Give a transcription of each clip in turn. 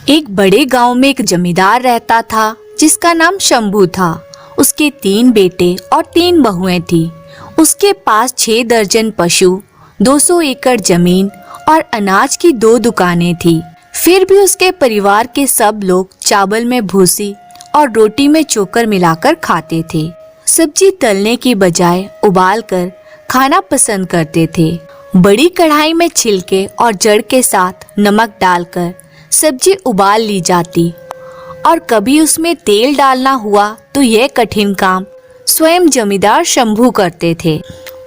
एक बड़े गांव में एक जमींदार रहता था जिसका नाम शंभू था। उसके 3 बेटे और 3 बहुएं थी। उसके पास 6 दर्जन पशु, 200 एकड़ जमीन और अनाज की 2 दुकानें थी। फिर भी उसके परिवार के सब लोग चावल में भूसी और रोटी में चोकर मिलाकर खाते थे। सब्जी तलने की बजाय उबालकर खाना पसंद करते थे। बड़ी कढ़ाई में छिलके और जड़ के साथ नमक डालकर सब्जी उबाल ली जाती और कभी उसमें तेल डालना हुआ तो यह कठिन काम स्वयं जमींदार शंभू करते थे।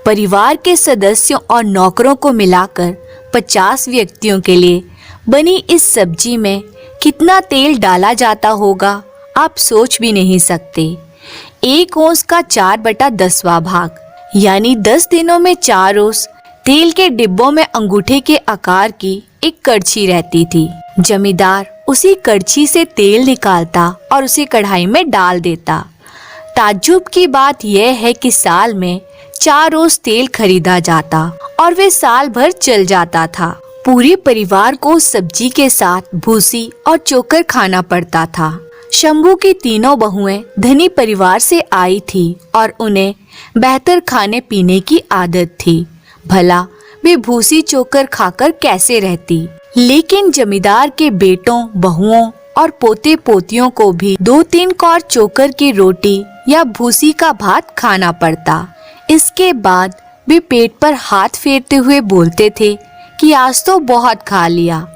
परिवार के सदस्यों और नौकरों को मिलाकर 50 व्यक्तियों के लिए बनी इस सब्जी में कितना तेल डाला जाता होगा आप सोच भी नहीं सकते। 1 ओंस का 4/10वां भाग यानी 10 दिनों में 4 ओंस तेल के डिब्बों में अंगूठे के आकार की एक कड़छी रहती थी। जमींदार उसी कड़छी से तेल निकालता और उसे कढ़ाई में डाल देता। ताज्जुब की बात यह है कि साल में 4 ओंस तेल खरीदा जाता और वे साल भर चल जाता था। पूरे परिवार को सब्जी के साथ भूसी और चोकर खाना पड़ता था। शंभू की तीनों बहुएं धनी परिवार से आई थी और उन्हें बेहतर खाने पीने की आदत थी। भला वे भूसी चोकर खाकर कैसे रहती। लेकिन जमींदार के बेटों, बहुओं और पोते पोतियों को भी 2-3 कौर चोकर की रोटी या भूसी का भात खाना पड़ता। इसके बाद वे पेट पर हाथ फेरते हुए बोलते थे कि आज तो बहुत खा लिया।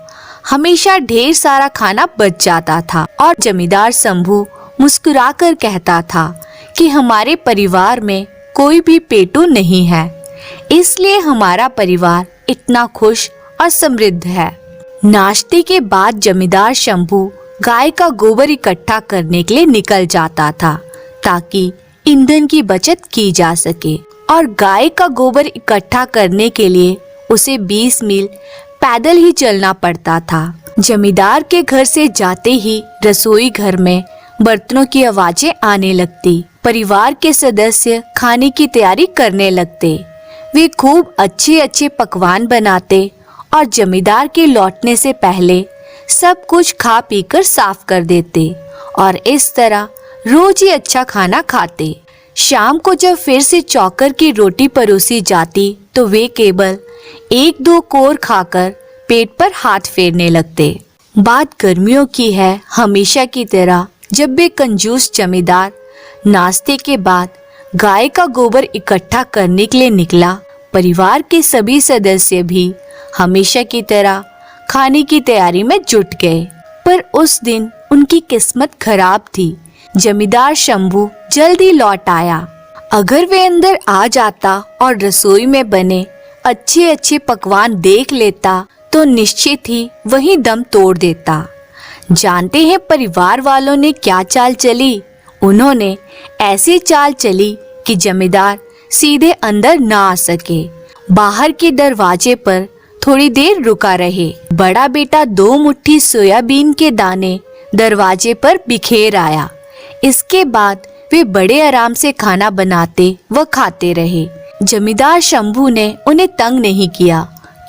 हमेशा ढेर सारा खाना बच जाता था और जमींदार शंभू मुस्कुराकर कहता था कि हमारे परिवार में कोई भी पेटू नहीं है, इसलिए हमारा परिवार इतना खुश और समृद्ध है। नाश्ते के बाद जमींदार शंभू गाय का गोबर इकट्ठा करने के लिए निकल जाता था ताकि ईंधन की बचत की जा सके और गाय का गोबर इकट्ठा करने के लिए उसे 20 मील पैदल ही चलना पड़ता था। जमींदार के घर से जाते ही रसोई घर में बर्तनों की आवाजें आने लगती। परिवार के सदस्य खाने की तैयारी करने लगते। वे खूब अच्छे अच्छे पकवान बनाते और जमींदार के लौटने से पहले सब कुछ खा पीकर साफ कर देते और इस तरह रोज ही अच्छा खाना खाते। शाम को जब फिर से चोकर की रोटी परोसी जाती तो वे केवल 1-2 कोर खाकर पेट पर हाथ फेरने लगते। बात गर्मियों की है। हमेशा की तरह जब वे कंजूस जमींदार नाश्ते के बाद गाय का गोबर इकट्ठा करने के लिए निकला, परिवार के सभी सदस्य भी हमेशा की तरह खाने की तैयारी में जुट गए। पर उस दिन उनकी किस्मत खराब थी। जमींदार शंभू जल्दी लौट आया। अगर वे अंदर आ जाता और रसोई में बने अच्छे अच्छे पकवान देख लेता तो निश्चित ही वही दम तोड़ देता। जानते हैं परिवार वालों ने क्या चाल चली? उन्होंने ऐसी चाल चली कि जमींदार सीधे अंदर ना आ सके। बाहर के दरवाजे पर थोड़ी देर रुका रहे। बड़ा बेटा 2 मुट्ठी सोयाबीन के दाने दरवाजे पर बिखेर आया। इसके बाद वे बड़े आराम से खाना बनाते व खाते रहे। जमींदार शंभू ने उन्हें तंग नहीं किया।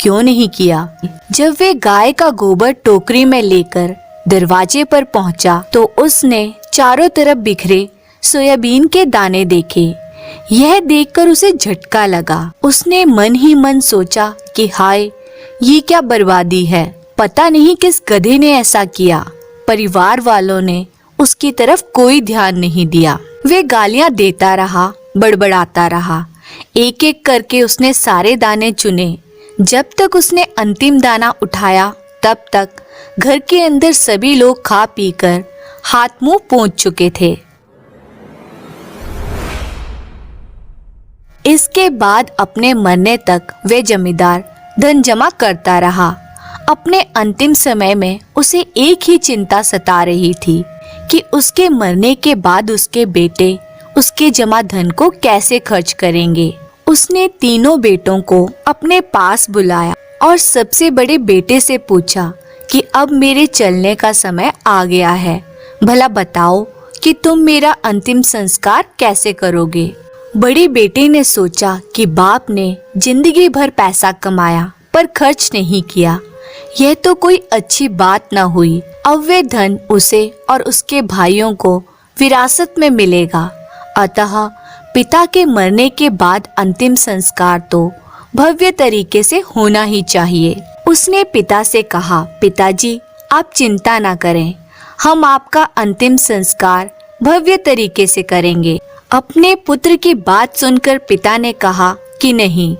क्यों नहीं किया? जब वे गाय का गोबर टोकरी में लेकर दरवाजे पर पहुंचा तो उसने चारों तरफ बिखरे सोयाबीन के दाने देखे। यह देखकर उसे झटका लगा। उसने मन ही मन सोचा कि हाय, ये क्या बर्बादी है। पता नहीं किस गधे ने ऐसा किया। परिवार वालों ने उसकी तरफ कोई ध्यान नहीं दिया। वे गालियां देता रहा, बड़बड़ाता रहा। एक एक करके उसने सारे दाने चुने। जब तक उसने अंतिम दाना उठाया तब तक घर के अंदर सभी लोग खा पीकर हाथ मुंह पोंछ चुके थे। इसके बाद अपने मरने तक वे जमींदार धन जमा करता रहा। अपने अंतिम समय में उसे एक ही चिंता सता रही थी कि उसके मरने के बाद उसके बेटे उसके जमा धन को कैसे खर्च करेंगे। उसने तीनों बेटों को अपने पास बुलाया और सबसे बड़े बेटे से पूछा कि अब मेरे चलने का समय आ गया है, भला बताओ कि तुम मेरा अंतिम संस्कार कैसे करोगे। बड़े बेटे ने सोचा कि बाप ने जिंदगी भर पैसा कमाया पर खर्च नहीं किया, यह तो कोई अच्छी बात न हुई। अब वे धन उसे और उसके भाइयों को विरासत में मिलेगा। अतः पिता के मरने के बाद अंतिम संस्कार तो भव्य तरीके से होना ही चाहिए। उसने पिता से कहा, पिताजी आप चिंता ना करें, हम आपका अंतिम संस्कार भव्य तरीके से करेंगे। अपने पुत्र की बात सुनकर पिता ने कहा कि नहीं,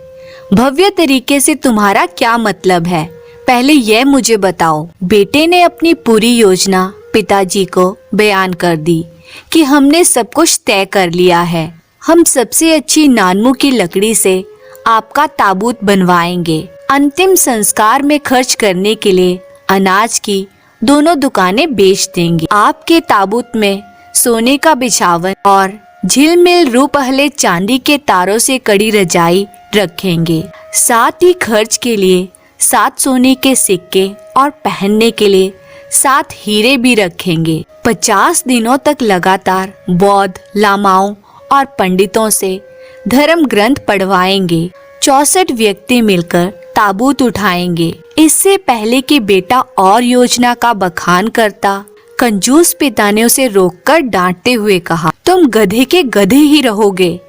भव्य तरीके से तुम्हारा क्या मतलब है, पहले यह मुझे बताओ। बेटे ने अपनी पूरी योजना पिताजी को बयान कर दी कि हमने सब कुछ तय कर लिया है। हम सबसे अच्छी नानमू की लकड़ी से आपका ताबूत बनवाएंगे। अंतिम संस्कार में खर्च करने के लिए अनाज की दोनों दुकानें बेच देंगे। आपके ताबूत में सोने का बिछावन और झिलमिल रूपहले चांदी के तारों से कड़ी रजाई रखेंगे। साथ ही खर्च के लिए 7 सोने के सिक्के और पहनने के लिए 7 हीरे भी रखेंगे। 50 दिनों तक लगातार बौद्ध लामाओं और पंडितों से धर्म ग्रंथ पढ़वाएंगे। 64 व्यक्ति मिलकर ताबूत उठाएंगे। इससे पहले कि बेटा और योजना का बखान करता, कंजूस पिता ने उसे रोककर डांटते हुए कहा, तुम गधे के गधे ही रहोगे,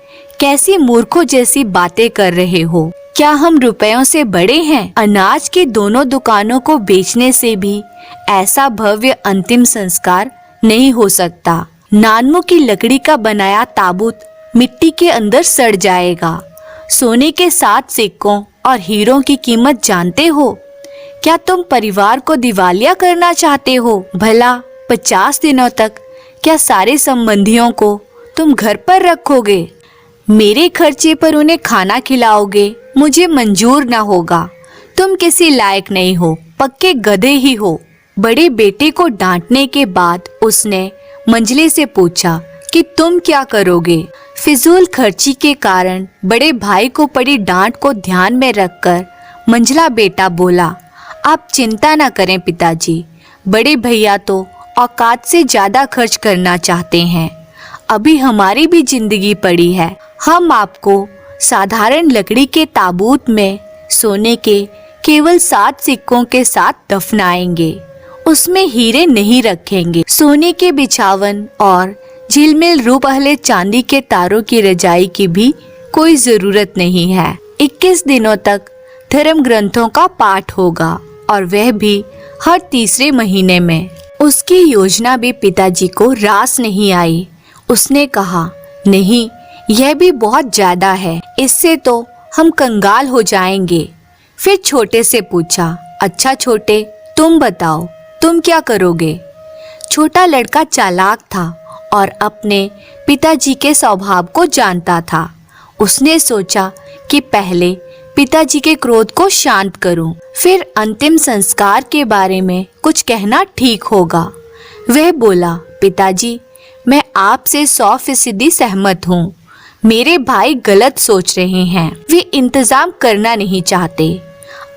कैसी मूर्खों जैसी बातें कर रहे हो। क्या हम रुपयों से बड़े हैं? अनाज की दोनों दुकानों को बेचने से भी ऐसा भव्य अंतिम संस्कार नहीं हो सकता। नानमू की लकड़ी का बनाया ताबूत मिट्टी के अंदर सड़ जाएगा। सोने के 7 सिक्कों और हीरों की कीमत जानते हो? क्या तुम परिवार को दिवालिया करना चाहते हो? भला 50 दिनों तक क्या सारे संबंधियों को तुम घर पर रखोगे? मेरे खर्चे पर उन्हें खाना खिलाओगे? मुझे मंजूर न होगा। तुम किसी लायक नहीं हो, पक्के गधे ही हो। बड़े बेटे को डांटने के बाद उसने मंजले से पूछा कि तुम क्या करोगे? फिजूल खर्ची के कारण बड़े भाई को पड़ी डांट को ध्यान में रखकर मंझला बेटा बोला, आप चिंता न करें पिताजी, बड़े भैया तो औकात से ज्यादा खर्च करना चाहते हैं। अभी हमारी भी जिंदगी पड़ी है। हम आपको साधारण लकड़ी के ताबूत में सोने के केवल 7 सिक्कों के साथ दफनाएंगे। उसमें हीरे नहीं रखेंगे। सोने के बिछावन और झिलमिल रूपहले चांदी के तारों की रजाई की भी कोई जरूरत नहीं है। 21 दिनों तक धर्म ग्रंथों का पाठ होगा और वह भी हर तीसरे महीने में। उसकी योजना भी पिताजी को रास नहीं आई। उसने कहा, नहीं, यह भी बहुत ज्यादा है, इससे तो हम कंगाल हो जाएंगे। फिर छोटे से पूछा, अच्छा छोटे, तुम बताओ, तुम क्या करोगे? छोटा लड़का चालाक था और अपने पिताजी के स्वभाव को जानता था। उसने सोचा कि पहले पिताजी के क्रोध को शांत करूं, फिर अंतिम संस्कार के बारे में कुछ कहना ठीक होगा। वह बोला, पिताजी, मैं आपसे 100% सहमत हूँ। मेरे भाई गलत सोच रहे हैं, वे इंतजाम करना नहीं चाहते।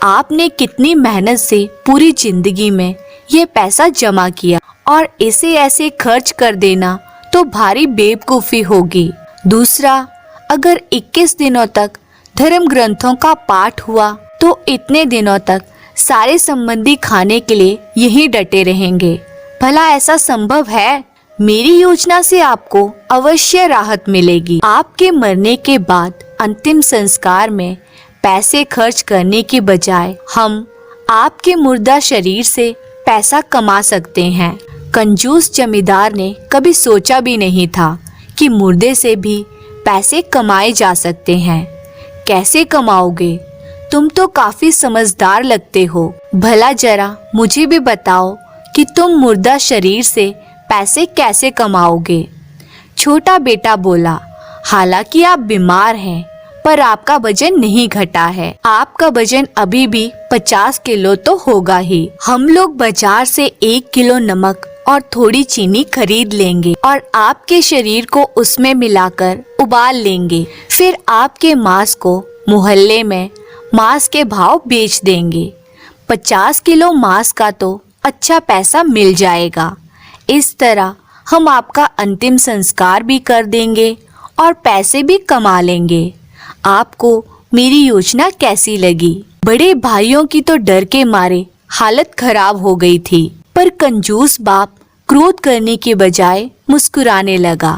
आपने कितनी मेहनत से पूरी जिंदगी में ये पैसा जमा किया और इसे ऐसे खर्च कर देना तो भारी बेवकूफी होगी। दूसरा, अगर 21 दिनों तक धर्म ग्रंथों का पाठ हुआ तो इतने दिनों तक सारे संबंधी खाने के लिए यहीं डटे रहेंगे। भला ऐसा संभव है? मेरी योजना से आपको अवश्य राहत मिलेगी। आपके मरने के बाद अंतिम संस्कार में पैसे खर्च करने की बजाय हम आपके मुर्दा शरीर से पैसा कमा सकते हैं। कंजूस जमींदार ने कभी सोचा भी नहीं था कि मुर्दे से भी पैसे कमाए जा सकते हैं। कैसे कमाओगे? तुम तो काफी समझदार लगते हो। भला जरा मुझे भी बताओ कि तुम मुर्दा शरीर से पैसे कैसे कमाओगे? छोटा बेटा बोला, हालांकि आप बीमार हैं, पर आपका वजन नहीं घटा है। आपका वजन अभी भी 50 किलो तो होगा ही। हम लोग बाजार से 1 किलो नमक और थोड़ी चीनी खरीद लेंगे और आपके शरीर को उसमें मिलाकर उबाल लेंगे। फिर आपके मांस को मोहल्ले में मांस के भाव बेच देंगे। 50 किलो मांस का तो अच्छा पैसा मिल जाएगा। इस तरह हम आपका अंतिम संस्कार भी कर देंगे और पैसे भी कमा लेंगे। आपको मेरी योजना कैसी लगी? बड़े भाइयों की तो डर के मारे हालत खराब हो गई थी, पर पर कंजूस बाप क्रोध करने के बजाय मुस्कुराने लगा।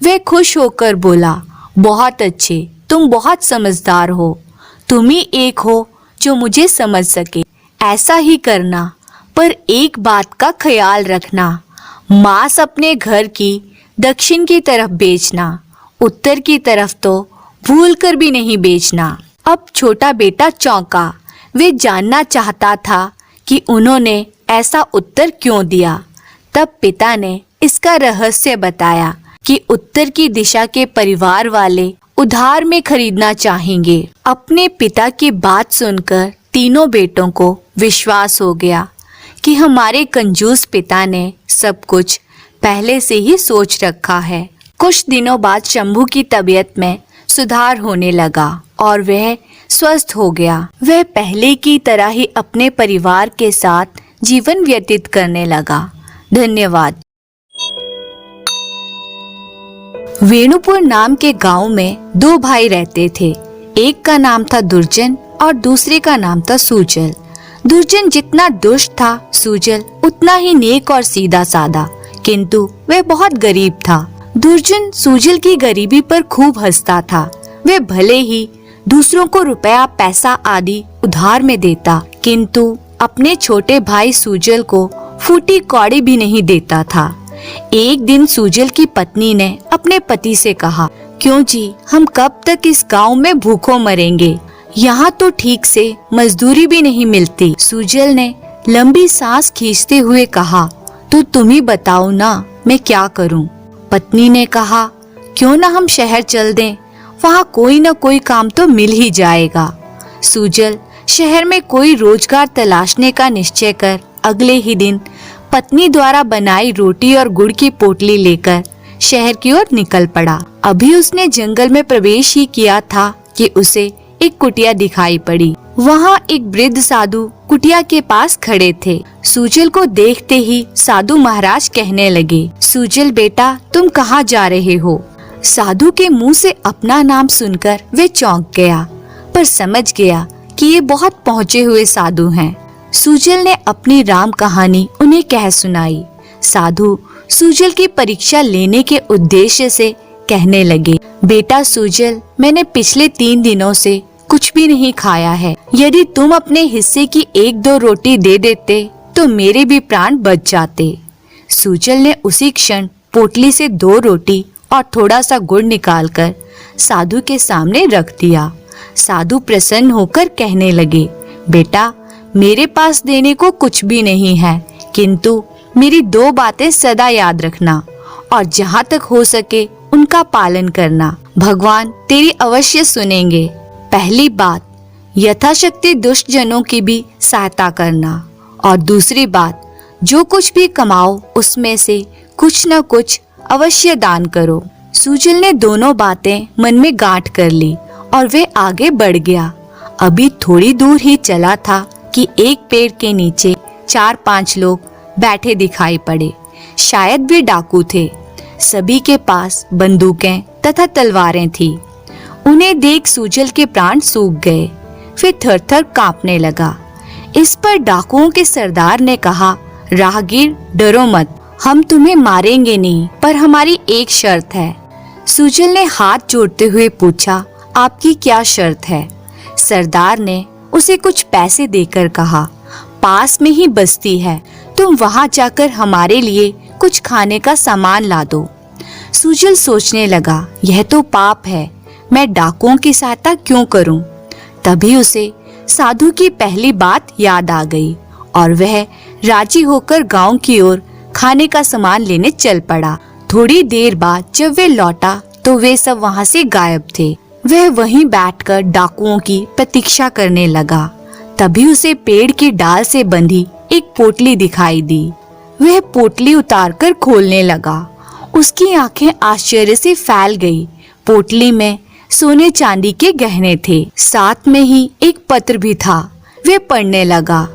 वह खुश होकर बोला, बहुत अच्छे, तुम बहुत समझदार हो। तुम ही एक हो जो मुझे समझ सके। ऐसा ही करना, पर एक बात का ख्याल रखना, मांस अपने घर की दक्षिण की तरफ बेचना, उत्तर की तरफ तो भूल कर भी नहीं बेचना। अब छोटा बेटा चौंका। वे जानना चाहता था कि उन्होंने ऐसा उत्तर क्यों दिया। तब पिता ने इसका रहस्य बताया कि उत्तर की दिशा के परिवार वाले उधार में खरीदना चाहेंगे। अपने पिता की बात सुनकर तीनों बेटों को विश्वास हो गया कि हमारे कंजूस पिता ने सब कुछ पहले से ही सोच रखा है। कुछ दिनों बाद शंभू की तबीयत में सुधार होने लगा और वह स्वस्थ हो गया। वह पहले की तरह ही अपने परिवार के साथ जीवन व्यतीत करने लगा। धन्यवाद। वेणुपुर नाम के गांव में दो भाई रहते थे। एक का नाम था दुर्जन और दूसरे का नाम था सूजल। दुर्जन जितना दुष्ट था, सूजल उतना ही नेक और सीधा साधा, किंतु वह बहुत गरीब था। दुर्जन सूजल की गरीबी पर खूब हंसता था। वह भले ही दूसरों को रुपया पैसा आदि उधार में देता, किंतु अपने छोटे भाई सूजल को फूटी कौड़ी भी नहीं देता था। एक दिन सूजल की पत्नी ने अपने पति से कहा, क्यों जी, हम कब तक इस गांव में भूखों मरेंगे? यहाँ तो ठीक से मजदूरी भी नहीं मिलती। सूजल ने लंबी सांस खींचते हुए कहा, तो तुम ही बताओ ना, मैं क्या करूं? पत्नी ने कहा, क्यों ना हम शहर चल दें, वहाँ कोई न कोई काम तो मिल ही जाएगा। सूजल शहर में कोई रोजगार तलाशने का निश्चय कर अगले ही दिन पत्नी द्वारा बनाई रोटी और गुड़ की पोटली लेकर शहर की ओर निकल पड़ा। अभी उसने जंगल में प्रवेश ही किया था कि उसे एक कुटिया दिखाई पड़ी। वहाँ एक वृद्ध साधु कुटिया के पास खड़े थे। सूजल को देखते ही साधु महाराज कहने लगे, सूजल बेटा, तुम कहाँ जा रहे हो? साधु के मुंह से अपना नाम सुनकर वे चौंक गया, पर समझ गया कि ये बहुत पहुँचे हुए साधु हैं। सूजल ने अपनी राम कहानी उन्हें कह सुनाई। साधु सूजल की परीक्षा लेने के उद्देश्य से कहने लगे, बेटा सूजल, मैंने पिछले 3 दिनों से कुछ भी नहीं खाया है। यदि तुम अपने हिस्से की 1-2 रोटी दे देते तो मेरे भी प्राण बच जाते। सूजल ने उसी क्षण पोटली से 2 रोटी और थोड़ा सा गुड़ निकालकर साधु के सामने रख दिया। साधु प्रसन्न होकर कहने लगे, बेटा, मेरे पास देने को कुछ भी नहीं है, किंतु मेरी 2 बातें सदा याद रखना और जहाँ तक हो सके उनका पालन करना। भगवान तेरी अवश्य सुनेंगे। पहली बात, यथाशक्ति दुष्ट जनों की भी सहायता करना, और दूसरी बात, जो कुछ भी कमाओ उसमें से कुछ न कुछ अवश्य दान करो। सूजल ने दोनों बातें मन में गांठ कर ली और वे आगे बढ़ गया। अभी थोड़ी दूर ही चला था कि एक पेड़ के नीचे 4-5 लोग बैठे दिखाई पड़े। शायद वे डाकू थे। सभी के पास बंदूकें तथा तलवारें थी। उन्हें देख सूजल के प्राण सूख गए। फिर थर-थर कांपने लगा। इस पर डाकुओं के सरदार ने कहा, राहगीर, डरो मत, हम तुम्हें मारेंगे नहीं, पर हमारी एक शर्त है। सूजल ने हाथ जोड़ते हुए पूछा, आपकी क्या शर्त है? सरदार ने उसे कुछ पैसे देकर कहा, पास में ही बस्ती है, तुम वहाँ जाकर हमारे लिए कुछ खाने का सामान ला दो। सूजल सोचने लगा, यह तो पाप है, मैं डाकुओं की सहायता क्यों करूं? तभी उसे साधु की पहली बात याद आ गई और वह राजी होकर गांव की ओर खाने का सामान लेने चल पड़ा। थोड़ी देर बाद जब वे लौटा तो वे सब वहां से गायब थे। वह वहीं बैठकर डाकुओं की प्रतीक्षा करने लगा। तभी उसे पेड़ की डाल से बंधी एक पोटली दिखाई दी। वह पोटली उतारकर खोलने लगा। उसकी आंखें आश्चर्य से फैल गई। पोटली में सोने चांदी के गहने थे, साथ में ही एक पत्र भी था। वह पढ़ने लगा,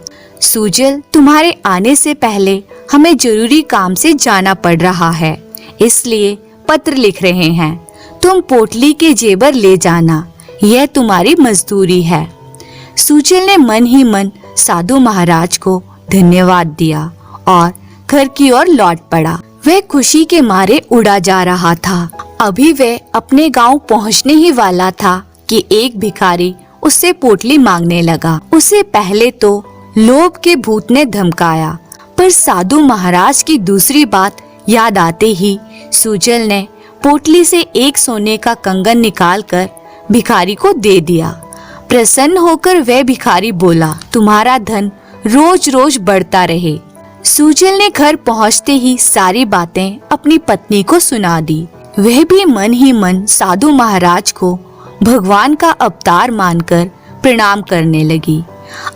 सूजल, तुम्हारे आने से पहले हमें जरूरी काम से जाना पड़ रहा है, इसलिए पत्र लिख रहे हैं। तुम पोटली के जेवर ले जाना, यह तुम्हारी मजदूरी है। सूजल ने मन ही मन साधु महाराज को धन्यवाद दिया और घर की ओर लौट पड़ा। वह खुशी के मारे उड़ा जा रहा था। अभी वह अपने गांव पहुंचने ही वाला था कि एक भिखारी उससे पोटली मांगने लगा। उसे पहले तो लोभ के भूत ने धमकाया, पर साधु महाराज की दूसरी बात याद आते ही सुजल ने पोटली से एक सोने का कंगन निकालकर भिखारी को दे दिया। प्रसन्न होकर वह भिखारी बोला, तुम्हारा धन रोज रोज बढ़ता रहे। सुजल ने घर पहुंचते ही सारी बातें अपनी पत्नी को सुना दी। वह भी मन ही मन साधु महाराज को भगवान का अवतार मानकर प्रणाम करने लगी।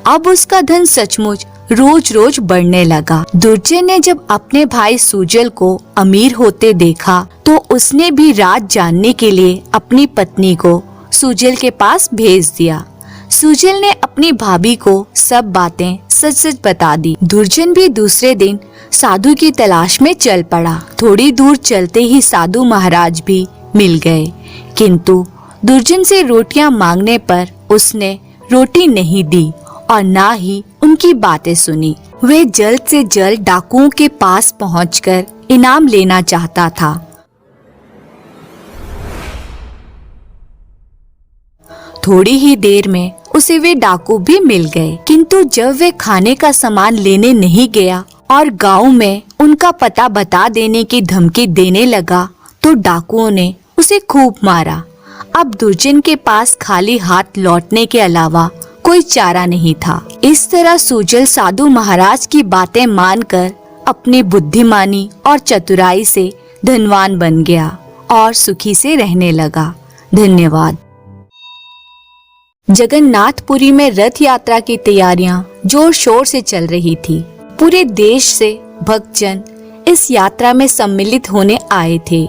अब उसका धन सचमुच रोज रोज बढ़ने लगा। दुर्जय ने जब अपने भाई सुजल को अमीर होते देखा तो उसने भी राज जानने के लिए अपनी पत्नी को सुजल के पास भेज दिया। सुजल ने अपनी भाभी को सब बातें सच सच बता दी। दुर्जन भी दूसरे दिन साधु की तलाश में चल पड़ा। थोड़ी दूर चलते ही साधु महाराज भी मिल गए, किंतु दुर्जन से रोटियां मांगने पर उसने रोटी नहीं दी और ना ही उनकी बातें सुनी। वह जल्द से जल्द डाकुओं के पास पहुंचकर इनाम लेना चाहता था। थोड़ी ही देर में उसे वे डाकू भी मिल गए, किंतु जब वे खाने का सामान लेने नहीं गया और गांव में उनका पता बता देने की धमकी देने लगा तो डाकुओं ने उसे खूब मारा। अब दुर्जन के पास खाली हाथ लौटने के अलावा कोई चारा नहीं था। इस तरह सुजल साधु महाराज की बातें मानकर अपनी बुद्धिमानी और चतुराई से धनवान बन गया और सुखी से रहने लगा। धन्यवाद। जगन्नाथपुरी में रथ यात्रा की तैयारियां जोर शोर से चल रही थी। पूरे देश से भक्तजन इस यात्रा में सम्मिलित होने आए थे।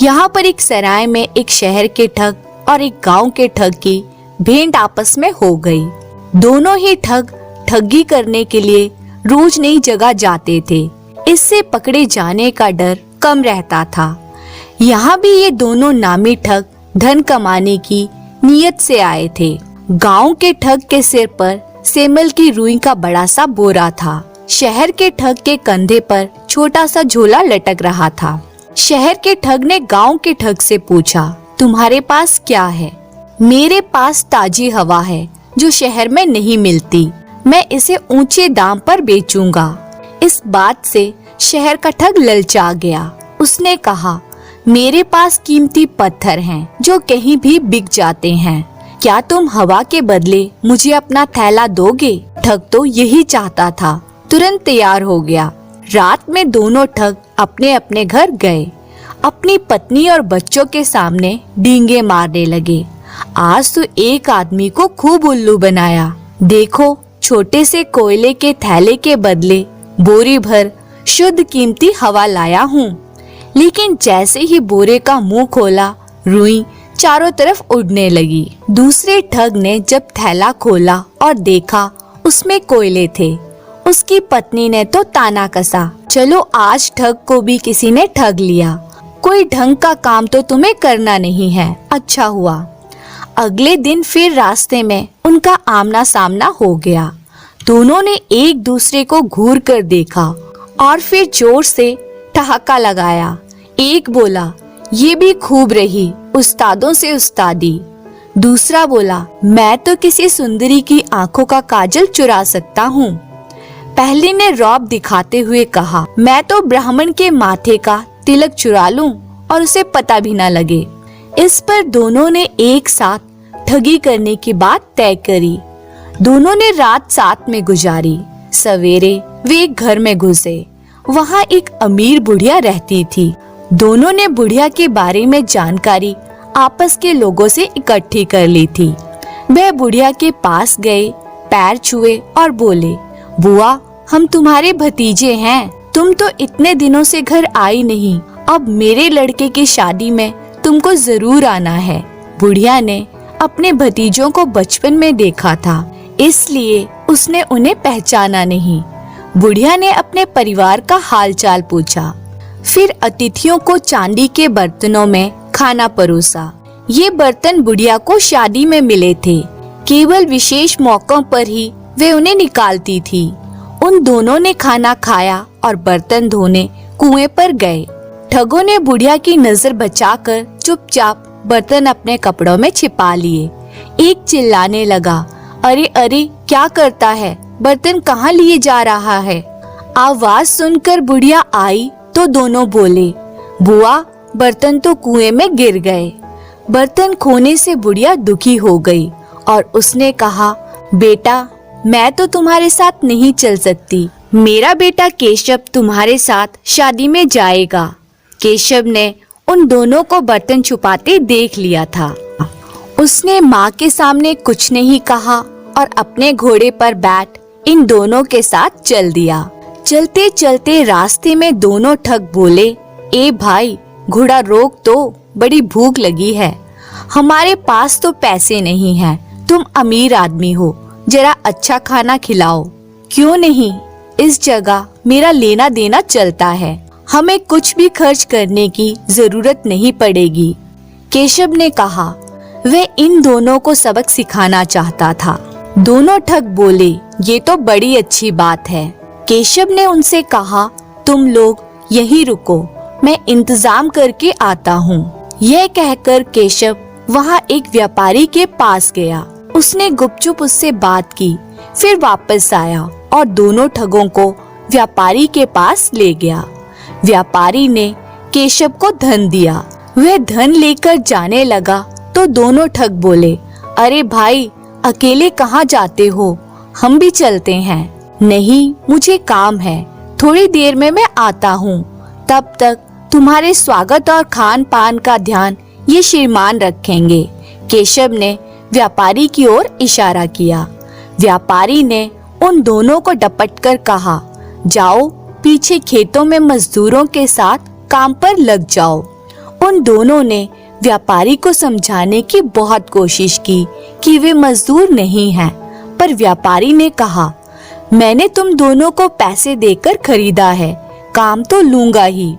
यहाँ पर एक सराय में एक शहर के ठग और एक गांव के ठग की भेंट आपस में हो गई। दोनों ही ठग ठगी करने के लिए रोज नई जगह जाते थे। इससे पकड़े जाने का डर कम रहता था। यहाँ भी ये दोनों नामी ठग धन कमाने की नियत से आए थे। गांव के ठग के सिर पर सेमल की रुई का बड़ा सा बोरा था। शहर के ठग के कंधे पर छोटा सा झोला लटक रहा था। शहर के ठग ने गांव के ठग से पूछा, तुम्हारे पास क्या है? मेरे पास ताजी हवा है जो शहर में नहीं मिलती। मैं इसे ऊंचे दाम पर बेचूंगा। इस बात से शहर का ठग ललचा गया। उसने कहा, मेरे पास कीमती पत्थर हैं जो कहीं भी बिक जाते हैं। क्या तुम हवा के बदले मुझे अपना थैला दोगे? ठग तो यही चाहता था। तुरंत तैयार हो गया। रात में दोनों ठग अपने अपने घर गए। अपनी पत्नी और बच्चों के सामने डींगे मारने लगे। आज तो एक आदमी को खूब उल्लू बनाया। देखो, छोटे से कोयले के थैले के बदले बोरी भर शुद्ध कीमती हवा लाया हूँ। लेकिन जैसे ही बोरे का मुंह खोला, रुई चारों तरफ उड़ने लगी। दूसरे ठग ने जब थैला खोला और देखा उसमें कोयले थे, उसकी पत्नी ने तो ताना कसा, चलो आज ठग को भी किसी ने ठग लिया। कोई ढंग का काम तो तुम्हें करना नहीं है। अच्छा हुआ। अगले दिन फिर रास्ते में उनका आमना सामना हो गया। दोनों ने एक दूसरे को घूर कर देखा और फिर जोर से ठहाका लगाया। एक बोला, ये भी खूब रही उस्तादों से उस्तादी। दूसरा बोला, मैं तो किसी सुंदरी की आंखों का काजल चुरा सकता हूँ। पहले ने रौब दिखाते हुए कहा, मैं तो ब्राह्मण के माथे का तिलक चुरा लूं और उसे पता भी न लगे। इस पर दोनों ने एक साथ ठगी करने की बात तय करी। दोनों ने रात साथ में गुजारी। सवेरे वे एक घर में घुसे। वहाँ एक अमीर बुढ़िया रहती थी। दोनों ने बुढ़िया के बारे में जानकारी आपस के लोगों से इकट्ठी कर ली थी। वह बुढ़िया के पास गए, पैर छुए और बोले, बुआ, हम तुम्हारे भतीजे हैं। तुम तो इतने दिनों से घर आई नहीं। अब मेरे लड़के की शादी में तुमको जरूर आना है। बुढ़िया ने अपने भतीजों को बचपन में देखा था, इसलिए उसने उन्हें पहचाना नहीं। बुढ़िया ने अपने परिवार का हालचाल पूछा। फिर अतिथियों को चांदी के बर्तनों में खाना परोसा। ये बर्तन बुढ़िया को शादी में मिले थे। केवल विशेष मौकों पर ही वे उन्हें निकालती थी। उन दोनों ने खाना खाया और बर्तन धोने कुएं पर गए। ठगों ने बुढ़िया की नजर बचाकर चुपचाप बर्तन अपने कपड़ों में छिपा लिए। एक चिल्लाने लगा, अरे अरे क्या करता है, बर्तन कहाँ लिए जा रहा है। आवाज सुनकर बुढ़िया आई तो दोनों बोले, बुआ बर्तन तो कुएं में गिर गए। बर्तन खोने से बुढ़िया दुखी हो गई और उसने कहा, बेटा मैं तो तुम्हारे साथ नहीं चल सकती, मेरा बेटा केशव तुम्हारे साथ शादी में जाएगा। केशव ने उन दोनों को बर्तन छुपाते देख लिया था। उसने माँ के सामने कुछ नहीं कहा और अपने घोड़े पर बैठ इन दोनों के साथ चल दिया। चलते चलते रास्ते में दोनों ठग बोले, ए भाई घोड़ा रोक तो, बड़ी भूख लगी है। हमारे पास तो पैसे नहीं हैं, तुम अमीर आदमी हो, जरा अच्छा खाना खिलाओ। क्यों नहीं, इस जगह मेरा लेना देना चलता है, हमें कुछ भी खर्च करने की जरूरत नहीं पड़ेगी। केशव ने कहा। वह इन दोनों को सबक सिखाना चाहता था। दोनों ठग बोले, ये तो बड़ी अच्छी बात है। केशव ने उनसे कहा, तुम लोग यहीं रुको, मैं इंतजाम करके आता हूँ। यह कहकर केशव वहाँ एक व्यापारी के पास गया। उसने गुपचुप उससे बात की, फिर वापस आया और दोनों ठगों को व्यापारी के पास ले गया। व्यापारी ने केशव को धन दिया। वह धन लेकर जाने लगा तो दोनों ठग बोले, अरे भाई अकेले कहाँ जाते हो, हम भी चलते हैं। नहीं मुझे काम है, थोड़ी देर में मैं आता हूँ, तब तक तुम्हारे स्वागत और खान पान का ध्यान ये श्रीमान रखेंगे। केशव ने व्यापारी की ओर इशारा किया। व्यापारी ने उन दोनों को डपटकर कहा, जाओ पीछे खेतों में मजदूरों के साथ काम पर लग जाओ। उन दोनों ने व्यापारी को समझाने की बहुत कोशिश की कि वे मजदूर नहीं हैं, पर व्यापारी ने कहा, मैंने तुम दोनों को पैसे देकर खरीदा है, काम तो लूंगा ही।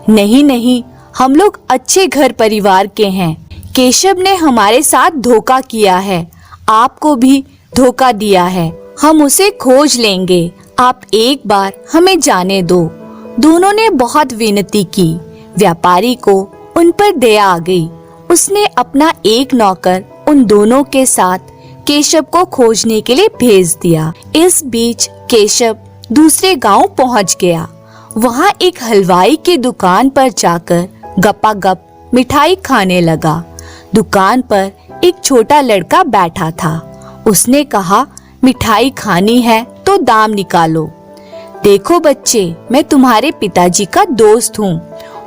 नहीं नहीं, हम लोग अच्छे घर परिवार के हैं। केशव ने हमारे साथ धोखा किया है, आपको भी धोखा दिया है, हम उसे खोज लेंगे, आप एक बार हमें जाने दो। दोनों ने बहुत विनती की। व्यापारी को उन पर दया आ गई। उसने अपना एक नौकर उन दोनों के साथ केशव को खोजने के लिए भेज दिया। इस बीच केशव दूसरे गांव पहुंच गया। वहां एक हलवाई की दुकान पर जाकर गपागप मिठाई खाने लगा। दुकान पर एक छोटा लड़का बैठा था। उसने कहा, मिठाई खानी है तो दाम निकालो। देखो बच्चे, मैं तुम्हारे पिताजी का दोस्त हूँ,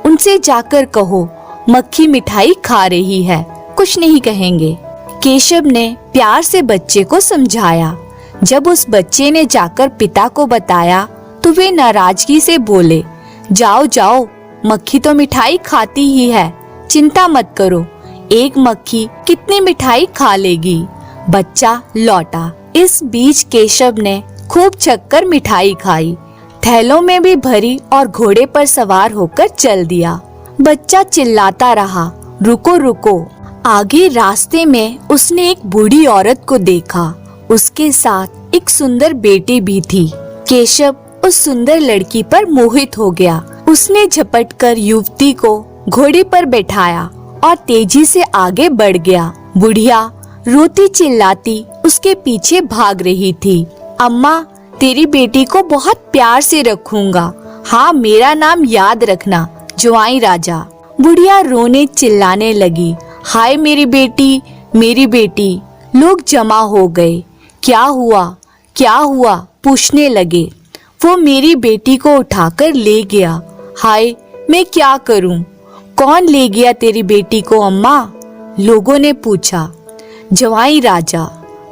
उनसे जाकर कहो मक्खी मिठाई खा रही है, कुछ नहीं कहेंगे। केशव ने प्यार से बच्चे को समझाया। जब उस बच्चे ने जाकर पिता को बताया तो वे नाराजगी से बोले, जाओ जाओ, मक्खी तो मिठाई खाती ही है, चिंता मत करो, एक मक्खी कितनी मिठाई खा लेगी। बच्चा लौटा। इस बीच केशव ने खूब छक्कर मिठाई खाई, थैलों में भी भरी और घोड़े पर सवार होकर चल दिया। बच्चा चिल्लाता रहा, रुको रुको। आगे रास्ते में उसने एक बूढ़ी औरत को देखा। उसके साथ एक सुंदर बेटी भी थी। केशव उस सुंदर लड़की पर मोहित हो गया। उसने झपटकर युवती को घोड़े पर बैठाया और तेजी से आगे बढ़ गया। बुढ़िया रोती चिल्लाती उसके पीछे भाग रही थी। अम्मा, तेरी बेटी को बहुत प्यार से रखूंगा, हाँ मेरा नाम याद रखना, जुआई राजा। बुढ़िया रोने चिल्लाने लगी, हाय मेरी बेटी, मेरी बेटी। लोग जमा हो गए। क्या हुआ क्या हुआ पूछने लगे। वो मेरी बेटी को उठाकर ले गया। हाय मैं क्या करूं? कौन ले गया तेरी बेटी को अम्मा? लोगों ने पूछा। जवाई राजा,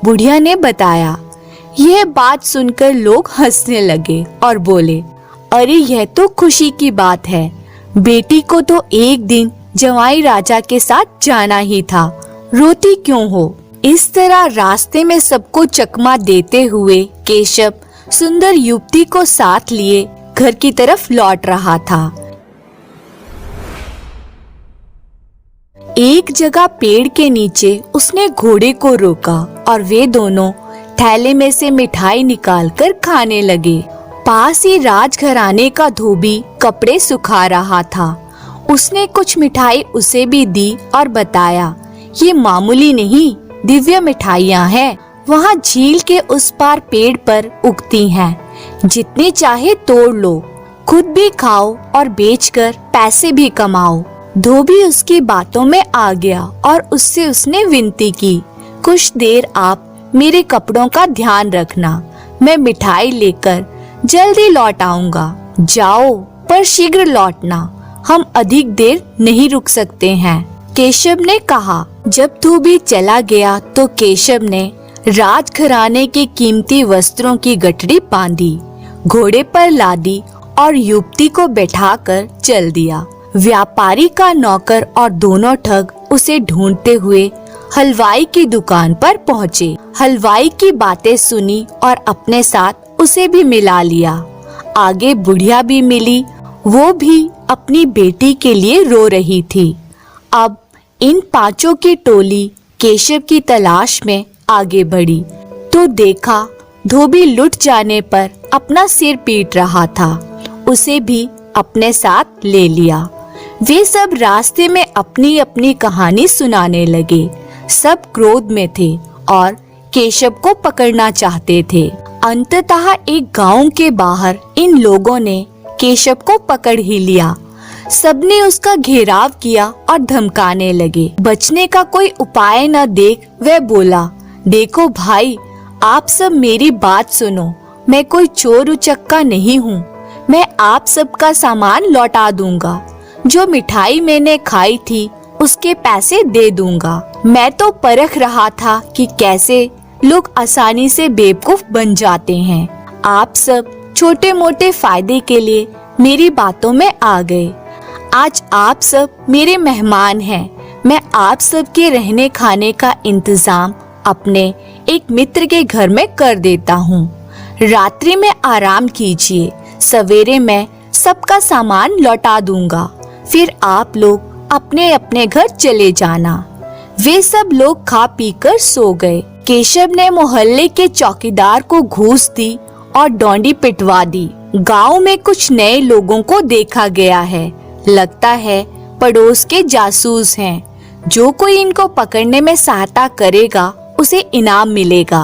बुढ़िया ने बताया। यह बात सुनकर लोग हंसने लगे और बोले, अरे यह तो खुशी की बात है, बेटी को तो एक दिन जवाई राजा के साथ जाना ही था, रोती क्यों हो? इस तरह रास्ते में सबको चकमा देते हुए केशव सुंदर युवती को साथ लिए घर की तरफ लौट रहा था। एक जगह पेड़ के नीचे उसने घोड़े को रोका और वे दोनों थैले में से मिठाई निकालकर खाने लगे। पास ही राजघराने का धोबी कपड़े सुखा रहा था। उसने कुछ मिठाई उसे भी दी और बताया, ये मामूली नहीं, दिव्य मिठाइयाँ हैं। वहाँ झील के उस पार पेड़ पर उगती हैं। जितनी चाहे तोड़ लो, खुद भी खाओ और बेचकर पैसे भी कमाओ। धोबी उसकी बातों में आ गया और उससे उसने विनती की, कुछ देर आप मेरे कपड़ों का ध्यान रखना, मैं मिठाई लेकर जल्दी लौट आऊंगा। जाओ, पर शीघ्र लौटना, हम अधिक देर नहीं रुक सकते हैं, केशव ने कहा। जब धोबी चला गया तो केशव ने राजघराने के कीमती वस्त्रों की गठरी बांधी, घोड़े पर लादी और युवती को बैठाकर चल दिया। व्यापारी का नौकर और दोनों ठग उसे ढूंढते हुए हलवाई की दुकान पर पहुँचे। हलवाई की बातें सुनी और अपने साथ उसे भी मिला लिया। आगे बुढ़िया भी मिली, वो भी अपनी बेटी के लिए रो रही थी। अब इन पांचों की टोली केशव की तलाश में आगे बढ़ी तो देखा धोबी लुट जाने पर अपना सिर पीट रहा था। उसे भी अपने साथ ले लिया। वे सब रास्ते में अपनी अपनी कहानी सुनाने लगे। सब क्रोध में थे और केशव को पकड़ना चाहते थे। अंततः एक गांव के बाहर इन लोगों ने केशव को पकड़ ही लिया। सबने उसका घेराव किया और धमकाने लगे। बचने का कोई उपाय न देख वह बोला, देखो भाई, आप सब मेरी बात सुनो, मैं कोई चोर उचक्का नहीं हूँ। मैं आप सबका सामान लौटा दूंगा। जो मिठाई मैंने खाई थी उसके पैसे दे दूंगा। मैं तो परख रहा था कि कैसे लोग आसानी से बेवकूफ बन जाते हैं। आप सब छोटे मोटे फायदे के लिए मेरी बातों में आ गए। आज आप सब मेरे मेहमान हैं। मैं आप सब के रहने खाने का इंतजाम अपने एक मित्र के घर में कर देता हूँ। रात्रि में आराम कीजिए, सवेरे मैं सबका सामान लौटा दूंगा। फिर आप लोग अपने अपने घर चले जाना। वे सब लोग खा पीकर सो गए। केशव ने मोहल्ले के चौकीदार को घूस दी और डोंडी पिटवा दी। गांव में कुछ नए लोगों को देखा गया है। लगता है पड़ोस के जासूस हैं। जो कोई इनको पकड़ने में सहायता करेगा उसे इनाम मिलेगा।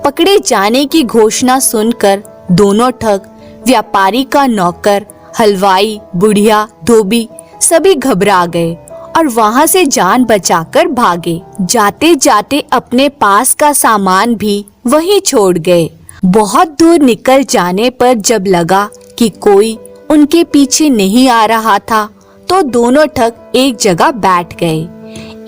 पकड़े जाने की घोषणा सुनकर दोनों ठग, व्यापारी का नौकर, हलवाई, बुढ़िया, धोबी सभी घबरा गए और वहां से जान बचाकर भागे। जाते जाते अपने पास का सामान भी वहीं छोड़ गए। बहुत दूर निकल जाने पर जब लगा कि कोई उनके पीछे नहीं आ रहा था तो दोनों ठग एक जगह बैठ गए।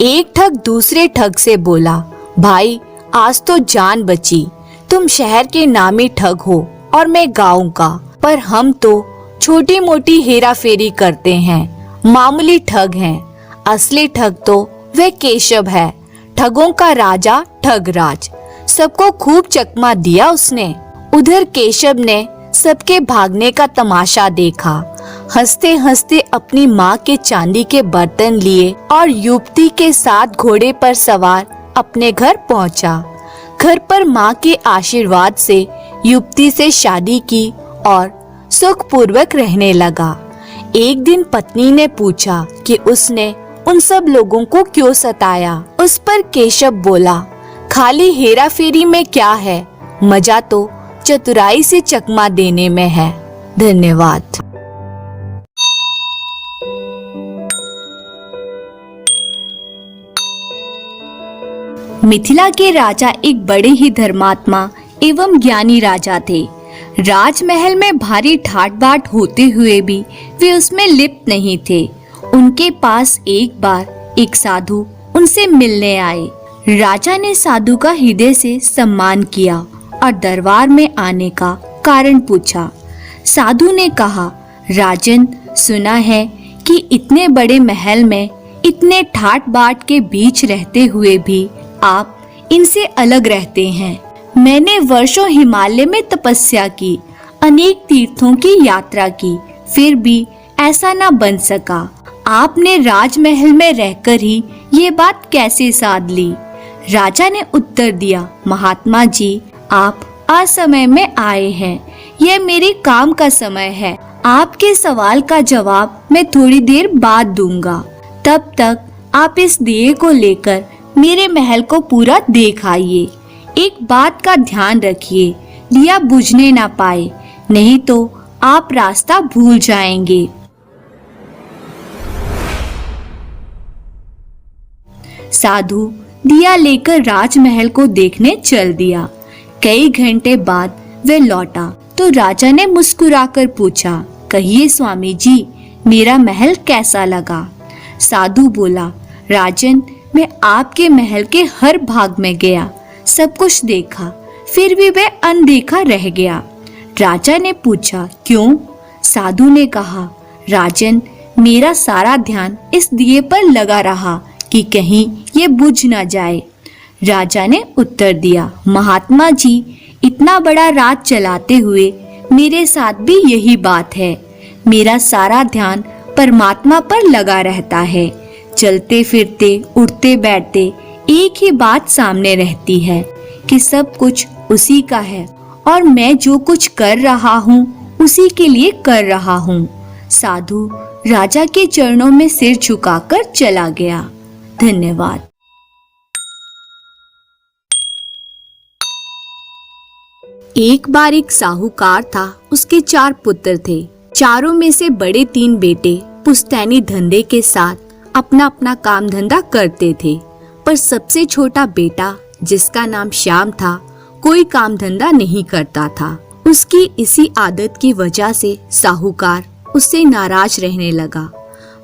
एक ठग दूसरे ठग से बोला, भाई आज तो जान बची। तुम शहर के नामी ठग हो और मैं गाँव का, पर हम तो छोटी मोटी हेरा फेरी करते हैं, मामूली ठग हैं। असली ठग तो वह केशव है, ठगों का राजा ठगराज। सबको खूब चकमा दिया उसने। उधर केशव ने सबके भागने का तमाशा देखा। हंसते हंसते अपनी माँ के चांदी के बर्तन लिए और युवती के साथ घोड़े पर सवार अपने घर पहुँचा। घर पर माँ के आशीर्वाद से युवती से शादी की और सुखपूर्वक रहने लगा। एक दिन पत्नी ने पूछा कि उसने उन सब लोगों को क्यों सताया। उस पर केशव बोला, खाली हेरा फेरी में क्या है, मजा तो चतुराई से चकमा देने में है। धन्यवाद। मिथिला के राजा एक बड़े ही धर्मात्मा एवं ज्ञानी राजा थे। राजमहल में भारी ठाट बाट होते हुए भी वे उसमें लिप्त नहीं थे। उनके पास एक बार एक साधु उनसे मिलने आए। राजा ने साधु का हृदय से सम्मान किया और दरबार में आने का कारण पूछा। साधु ने कहा, राजन, सुना है कि इतने बड़े महल में इतने ठाट बाट के बीच रहते हुए भी आप इनसे अलग रहते हैं। मैंने वर्षों हिमालय में तपस्या की, अनेक तीर्थों की यात्रा की, फिर भी ऐसा ना बन सका। आपने राजमहल में रहकर ही ये बात कैसे साध ली? राजा ने उत्तर दिया, महात्मा जी, आप असमय में आए हैं। यह मेरे काम का समय है। आपके सवाल का जवाब मैं थोड़ी देर बाद दूंगा। तब तक आप इस दिए को लेकर मेरे महल को पूरा देख आइए। एक बात का ध्यान रखिए, दिया बुझने ना पाए, नहीं तो आप रास्ता भूल जाएंगे। साधु दिया लेकर राजमहल को देखने चल दिया। कई घंटे बाद वह लौटा तो राजा ने मुस्कुराकर पूछा, कहिए स्वामी जी, मेरा महल कैसा लगा? साधु बोला, राजन, मैं आपके महल के हर भाग में गया, सब कुछ देखा, फिर भी वह अनदेखा रह गया। राजा ने पूछा, क्यों? साधु ने कहा, राजन, मेरा सारा ध्यान इस दिए पर लगा रहा कि कहीं ये बुझ ना जाए। राजा ने उत्तर दिया, महात्मा जी, इतना बड़ा राज चलाते हुए मेरे साथ भी यही बात है। मेरा सारा ध्यान परमात्मा पर लगा रहता है। चलते फिरते, उठते बैठते एक ही बात सामने रहती है कि सब कुछ उसी का है और मैं जो कुछ कर रहा हूँ उसी के लिए कर रहा हूँ। साधु राजा के चरणों में सिर झुकाकर चला गया। धन्यवाद। एक बार एक साहूकार था। उसके 4 पुत्र थे। चारों में से बड़े 3 बेटे पुश्तैनी धंधे के साथ अपना अपना काम धंधा करते थे, पर सबसे छोटा बेटा, जिसका नाम श्याम था, कोई काम धंधा नहीं करता था। उसकी इसी आदत की वजह से साहूकार उससे नाराज रहने लगा।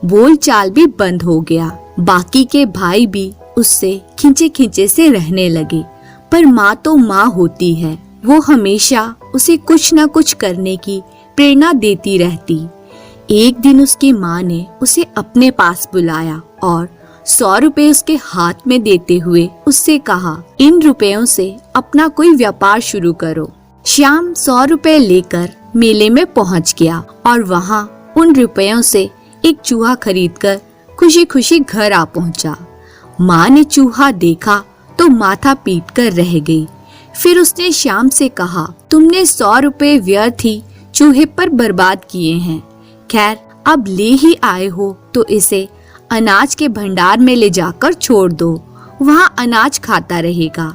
बोलचाल भी बंद हो गया। बाकी के भाई भी उससे खिंचे खिंचे से रहने लगे। पर माँ तो माँ होती है, वो हमेशा उसे कुछ न कुछ करने की प्रेरणा देती रहती। एक दिन उसकी माँ ने उसे अपने पास बुलाया और 100 रुपए उसके हाथ में देते हुए उससे कहा, इन रुपयों से अपना कोई व्यापार शुरू करो। श्याम 100 रुपए लेकर मेले में पहुंच गया और वहां उन रुपयों से एक चूहा खरीदकर खुशी खुशी घर आ पहुंचा। माँ ने चूहा देखा तो माथा पीट कर रह गई। फिर उसने श्याम से कहा, तुमने 100 रुपए व्यर्थ ही चूहे पर बर्बाद किए हैं। खैर, अब ले ही आए हो तो इसे अनाज के भंडार में ले जाकर छोड़ दो, वहाँ अनाज खाता रहेगा।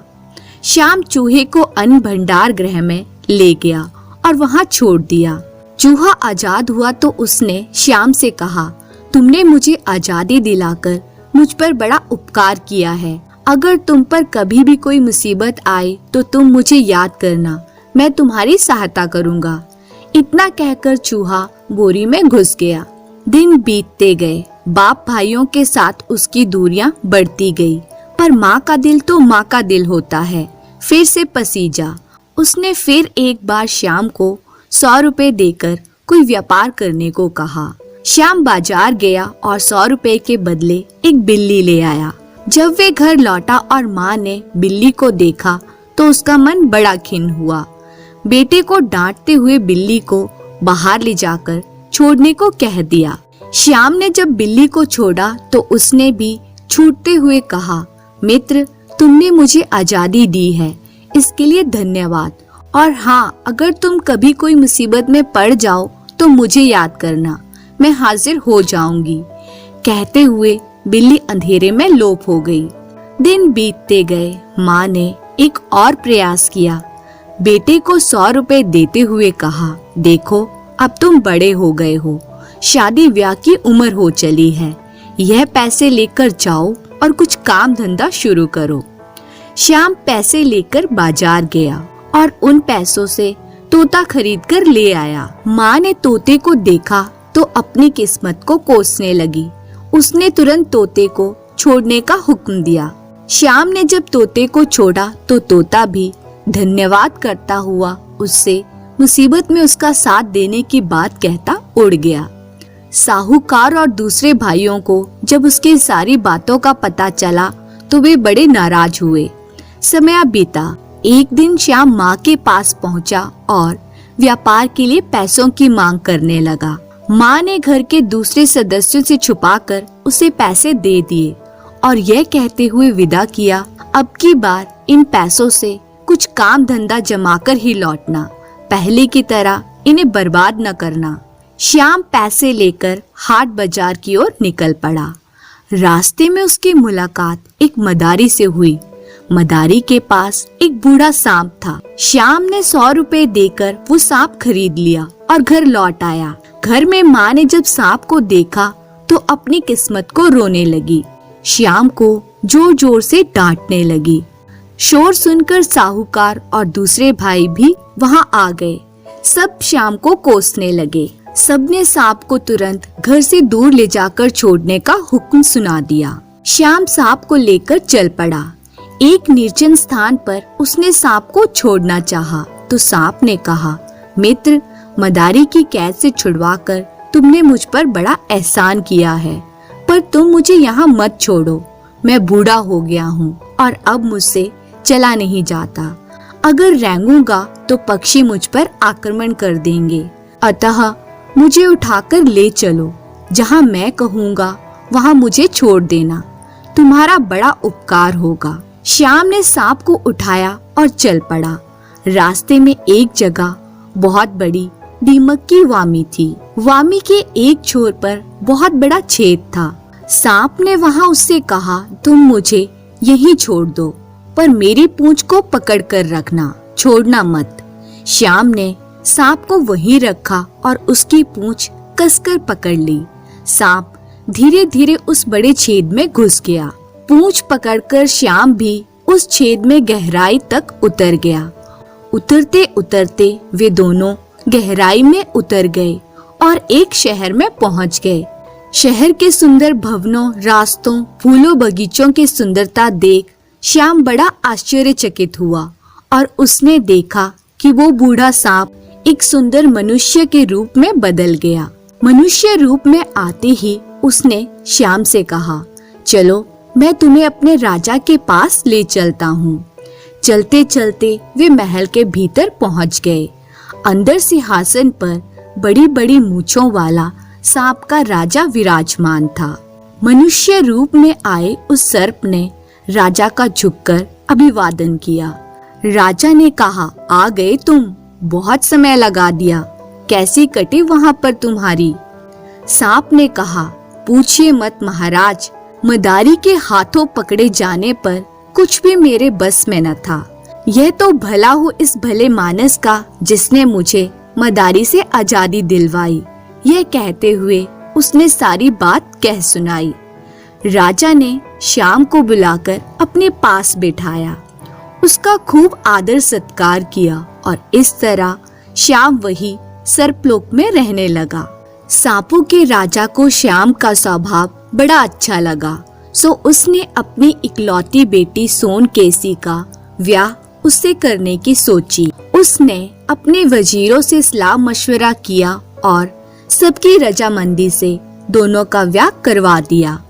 श्याम चूहे को अन्न भंडार गृह में ले गया और वहाँ छोड़ दिया। चूहा आजाद हुआ तो उसने श्याम से कहा, तुमने मुझे आजादी दिलाकर मुझ पर बड़ा उपकार किया है। अगर तुम पर कभी भी कोई मुसीबत आए तो तुम मुझे याद करना, मैं तुम्हारी सहायता करूँगा। इतना कहकर चूहा बोरी में घुस गया। दिन बीतते गए। बाप भाइयों के साथ उसकी दूरियां बढ़ती गई, पर माँ का दिल तो माँ का दिल होता है। फिर से पसीजा। उसने फिर एक बार श्याम को 100 रुपए देकर कोई व्यापार करने को कहा। श्याम बाजार गया और 100 रुपए के बदले एक बिल्ली ले आया। जब वे घर लौटा और माँ ने बिल्ली को देखा तो उसका मन बड़ा खिन्न हुआ। बेटे को डांटते हुए बिल्ली को बाहर ले जाकर छोड़ने को कह दिया। श्याम ने जब बिल्ली को छोड़ा तो उसने भी छूटते हुए कहा, मित्र, तुमने मुझे आजादी दी है, इसके लिए धन्यवाद। और हाँ, अगर तुम कभी कोई मुसीबत में पड़ जाओ तो मुझे याद करना, मैं हाजिर हो जाऊंगी। कहते हुए बिल्ली अंधेरे में लोप हो गई। दिन बीतते गए। माँ ने एक और प्रयास किया। बेटे को 100 रुपए देते हुए कहा, देखो, अब तुम बड़े हो गए हो, शादी ब्याह की उम्र हो चली है, यह पैसे लेकर जाओ और कुछ काम धंधा शुरू करो। श्याम पैसे लेकर बाजार गया और उन पैसों से तोता खरीद कर ले आया। माँ ने तोते को देखा तो अपनी किस्मत को कोसने लगी। उसने तुरंत तोते को छोड़ने का हुक्म दिया। श्याम ने जब तोते को छोड़ा तो तोता भी धन्यवाद करता हुआ उससे मुसीबत में उसका साथ देने की बात कहता उड़ गया। साहूकार और दूसरे भाइयों को जब उसकी सारी बातों का पता चला तो वे बड़े नाराज हुए। समय बीता। एक दिन श्याम माँ के पास पहुँचा और व्यापार के लिए पैसों की मांग करने लगा। माँ ने घर के दूसरे सदस्यों से छुपाकर उसे पैसे दे दिए और यह कहते हुए विदा किया, अब की बार इन पैसों से कुछ कुछ काम धंधा जमाकर ही लौटना, पहले की तरह इन्हें बर्बाद न करना। श्याम पैसे लेकर हाट बाजार की ओर निकल पड़ा। रास्ते में उसकी मुलाकात एक मदारी से हुई। मदारी के पास एक बूढ़ा सांप था। श्याम ने 100 रुपए देकर वो सांप खरीद लिया और घर लौट आया। घर में माँ ने जब सांप को देखा तो अपनी किस्मत को रोने लगी। श्याम को जोर जोर से डांटने लगी। शोर सुनकर साहूकार और दूसरे भाई भी वहाँ आ गए। सब श्याम को कोसने लगे। सबने सांप को तुरंत घर से दूर ले जाकर छोड़ने का हुक्म सुना दिया। श्याम सांप को लेकर चल पड़ा। एक निर्जन स्थान पर उसने सांप को छोड़ना चाहा तो सांप ने कहा, मित्र, मदारी की कैद से छुड़वाकर तुमने मुझ पर बड़ा एहसान किया है, पर तुम मुझे यहाँ मत छोड़ो। मैं बूढ़ा हो गया हूँ और अब मुझसे चला नहीं जाता। अगर रेंगूंगा तो पक्षी मुझ पर आक्रमण कर देंगे। अतः मुझे उठाकर ले चलो। जहाँ मैं कहूँगा वहाँ मुझे छोड़ देना। तुम्हारा बड़ा उपकार होगा। श्याम ने सांप को उठाया और चल पड़ा। रास्ते में एक जगह बहुत बड़ी दीमक की वामी थी। वामी के एक छोर पर बहुत बड़ा छेद था। सांप ने वहाँ उससे कहा, तुम मुझे यहीं छोड़ दो, पर मेरी पूंछ को पकड़ कर रखना, छोड़ना मत। श्याम ने सांप को वहीं रखा और उसकी पूंछ कसकर पकड़ ली। सांप धीरे धीरे उस बड़े छेद में घुस गया। पूंछ पकड़कर श्याम भी उस छेद में गहराई तक उतर गया। उतरते उतरते वे दोनों गहराई में उतर गए और एक शहर में पहुंच गए। शहर के सुंदर भवनों, रास्तों, फूलों, बगीचों की सुंदरता देख श्याम बड़ा आश्चर्यचकित हुआ और उसने देखा कि वो बूढ़ा सांप एक सुंदर मनुष्य के रूप में बदल गया। मनुष्य रूप में आते ही उसने श्याम से कहा, चलो मैं तुम्हें अपने राजा के पास ले चलता हूँ। चलते चलते वे महल के भीतर पहुँच गए। अंदर सिंहासन पर बड़ी बड़ी मूंछों वाला सांप का राजा विराजमान था। मनुष्य रूप में आए उस सर्प ने राजा का झुककर अभिवादन किया। राजा ने कहा, आ गए तुम, बहुत समय लगा दिया, कैसी कटी वहाँ पर तुम्हारी। सांप ने कहा, पूछिए मत महाराज, मदारी के हाथों पकड़े जाने पर कुछ भी मेरे बस में न था। यह तो भला हो इस भले मानस का जिसने मुझे मदारी से आजादी दिलवाई। यह कहते हुए उसने सारी बात कह सुनाई। राजा ने श्याम को बुलाकर अपने पास बिठाया, उसका खूब आदर सत्कार किया और इस तरह श्याम वही सर्पलोक में रहने लगा। सांपों के राजा को श्याम का स्वभाव बड़ा अच्छा लगा, सो उसने अपनी इकलौती बेटी सोनकेसी का ब्याह उससे करने की सोची। उसने अपने वजीरों से सलाह मशवरा किया और सबकी रजामंदी से दोनों का ब्याह करवा दिया।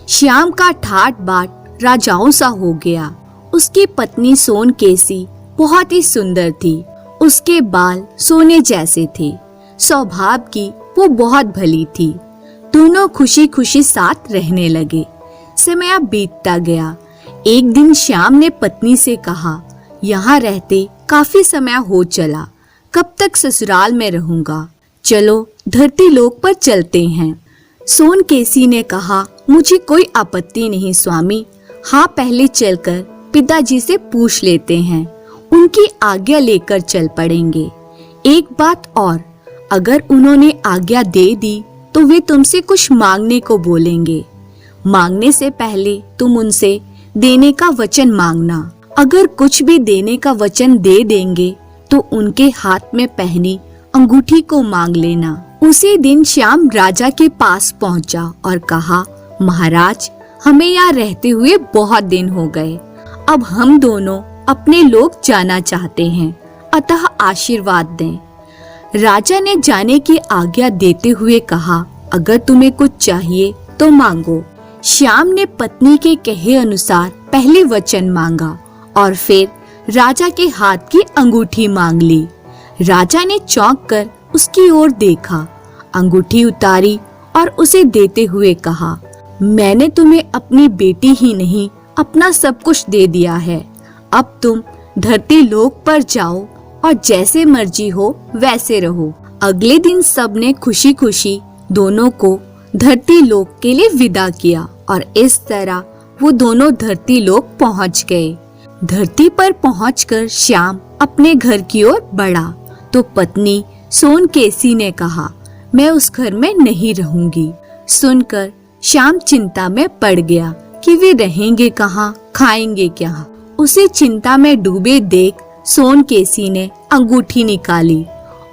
श्याम का ठाट बाट राजाओं सा हो गया। उसकी पत्नी सोनकेसी बहुत ही सुंदर थी। उसके बाल सोने जैसे थे। स्वभाव की वो बहुत भली थी। दोनों खुशी खुशी साथ रहने लगे। समय बीतता गया। एक दिन श्याम ने पत्नी से कहा, यहाँ रहते काफी समय हो चला, कब तक ससुराल में रहूंगा, चलो धरती लोक पर चलते हैं। सोनकेसी ने कहा, मुझे कोई आपत्ति नहीं स्वामी, हाँ पहले चलकर पिताजी से पूछ लेते हैं, उनकी आज्ञा लेकर चल पड़ेंगे। एक बात और, अगर उन्होंने आज्ञा दे दी तो वे तुमसे कुछ मांगने को बोलेंगे। मांगने से पहले तुम उनसे देने का वचन मांगना। अगर कुछ भी देने का वचन दे देंगे तो उनके हाथ में पहनी अंगूठी को मांग लेना। उसी दिन श्याम राजा के पास पहुंचा और कहा, महाराज, हमें यहाँ रहते हुए बहुत दिन हो गए। अब हम दोनों अपने लोग जाना चाहते हैं, अतः आशीर्वाद दें। राजा ने जाने की आज्ञा देते हुए कहा, अगर तुम्हें कुछ चाहिए तो मांगो। श्याम ने पत्नी के कहे अनुसार पहले वचन मांगा और फिर राजा के हाथ की अंगूठी मांग ली। राजा ने चौंक कर उसकी ओर देखा, अंगूठी उतारी और उसे देते हुए कहा, मैंने तुम्हें अपनी बेटी ही नहीं अपना सब कुछ दे दिया है। अब तुम धरती लोक पर जाओ और जैसे मर्जी हो वैसे रहो। अगले दिन सबने खुशी खुशी दोनों को धरती लोक के लिए विदा किया और इस तरह वो दोनों धरती लोक पहुंच गए। धरती पर पहुंचकर श्याम अपने घर की ओर बढ़ा तो पत्नी सोनकेसी ने कहा, मैं उस घर में नहीं रहूंगी। सुनकर श्याम चिंता में पड़ गया कि वे रहेंगे कहाँ, खाएंगे क्या। उसे चिंता में डूबे देख सोनकेसी ने अंगूठी निकाली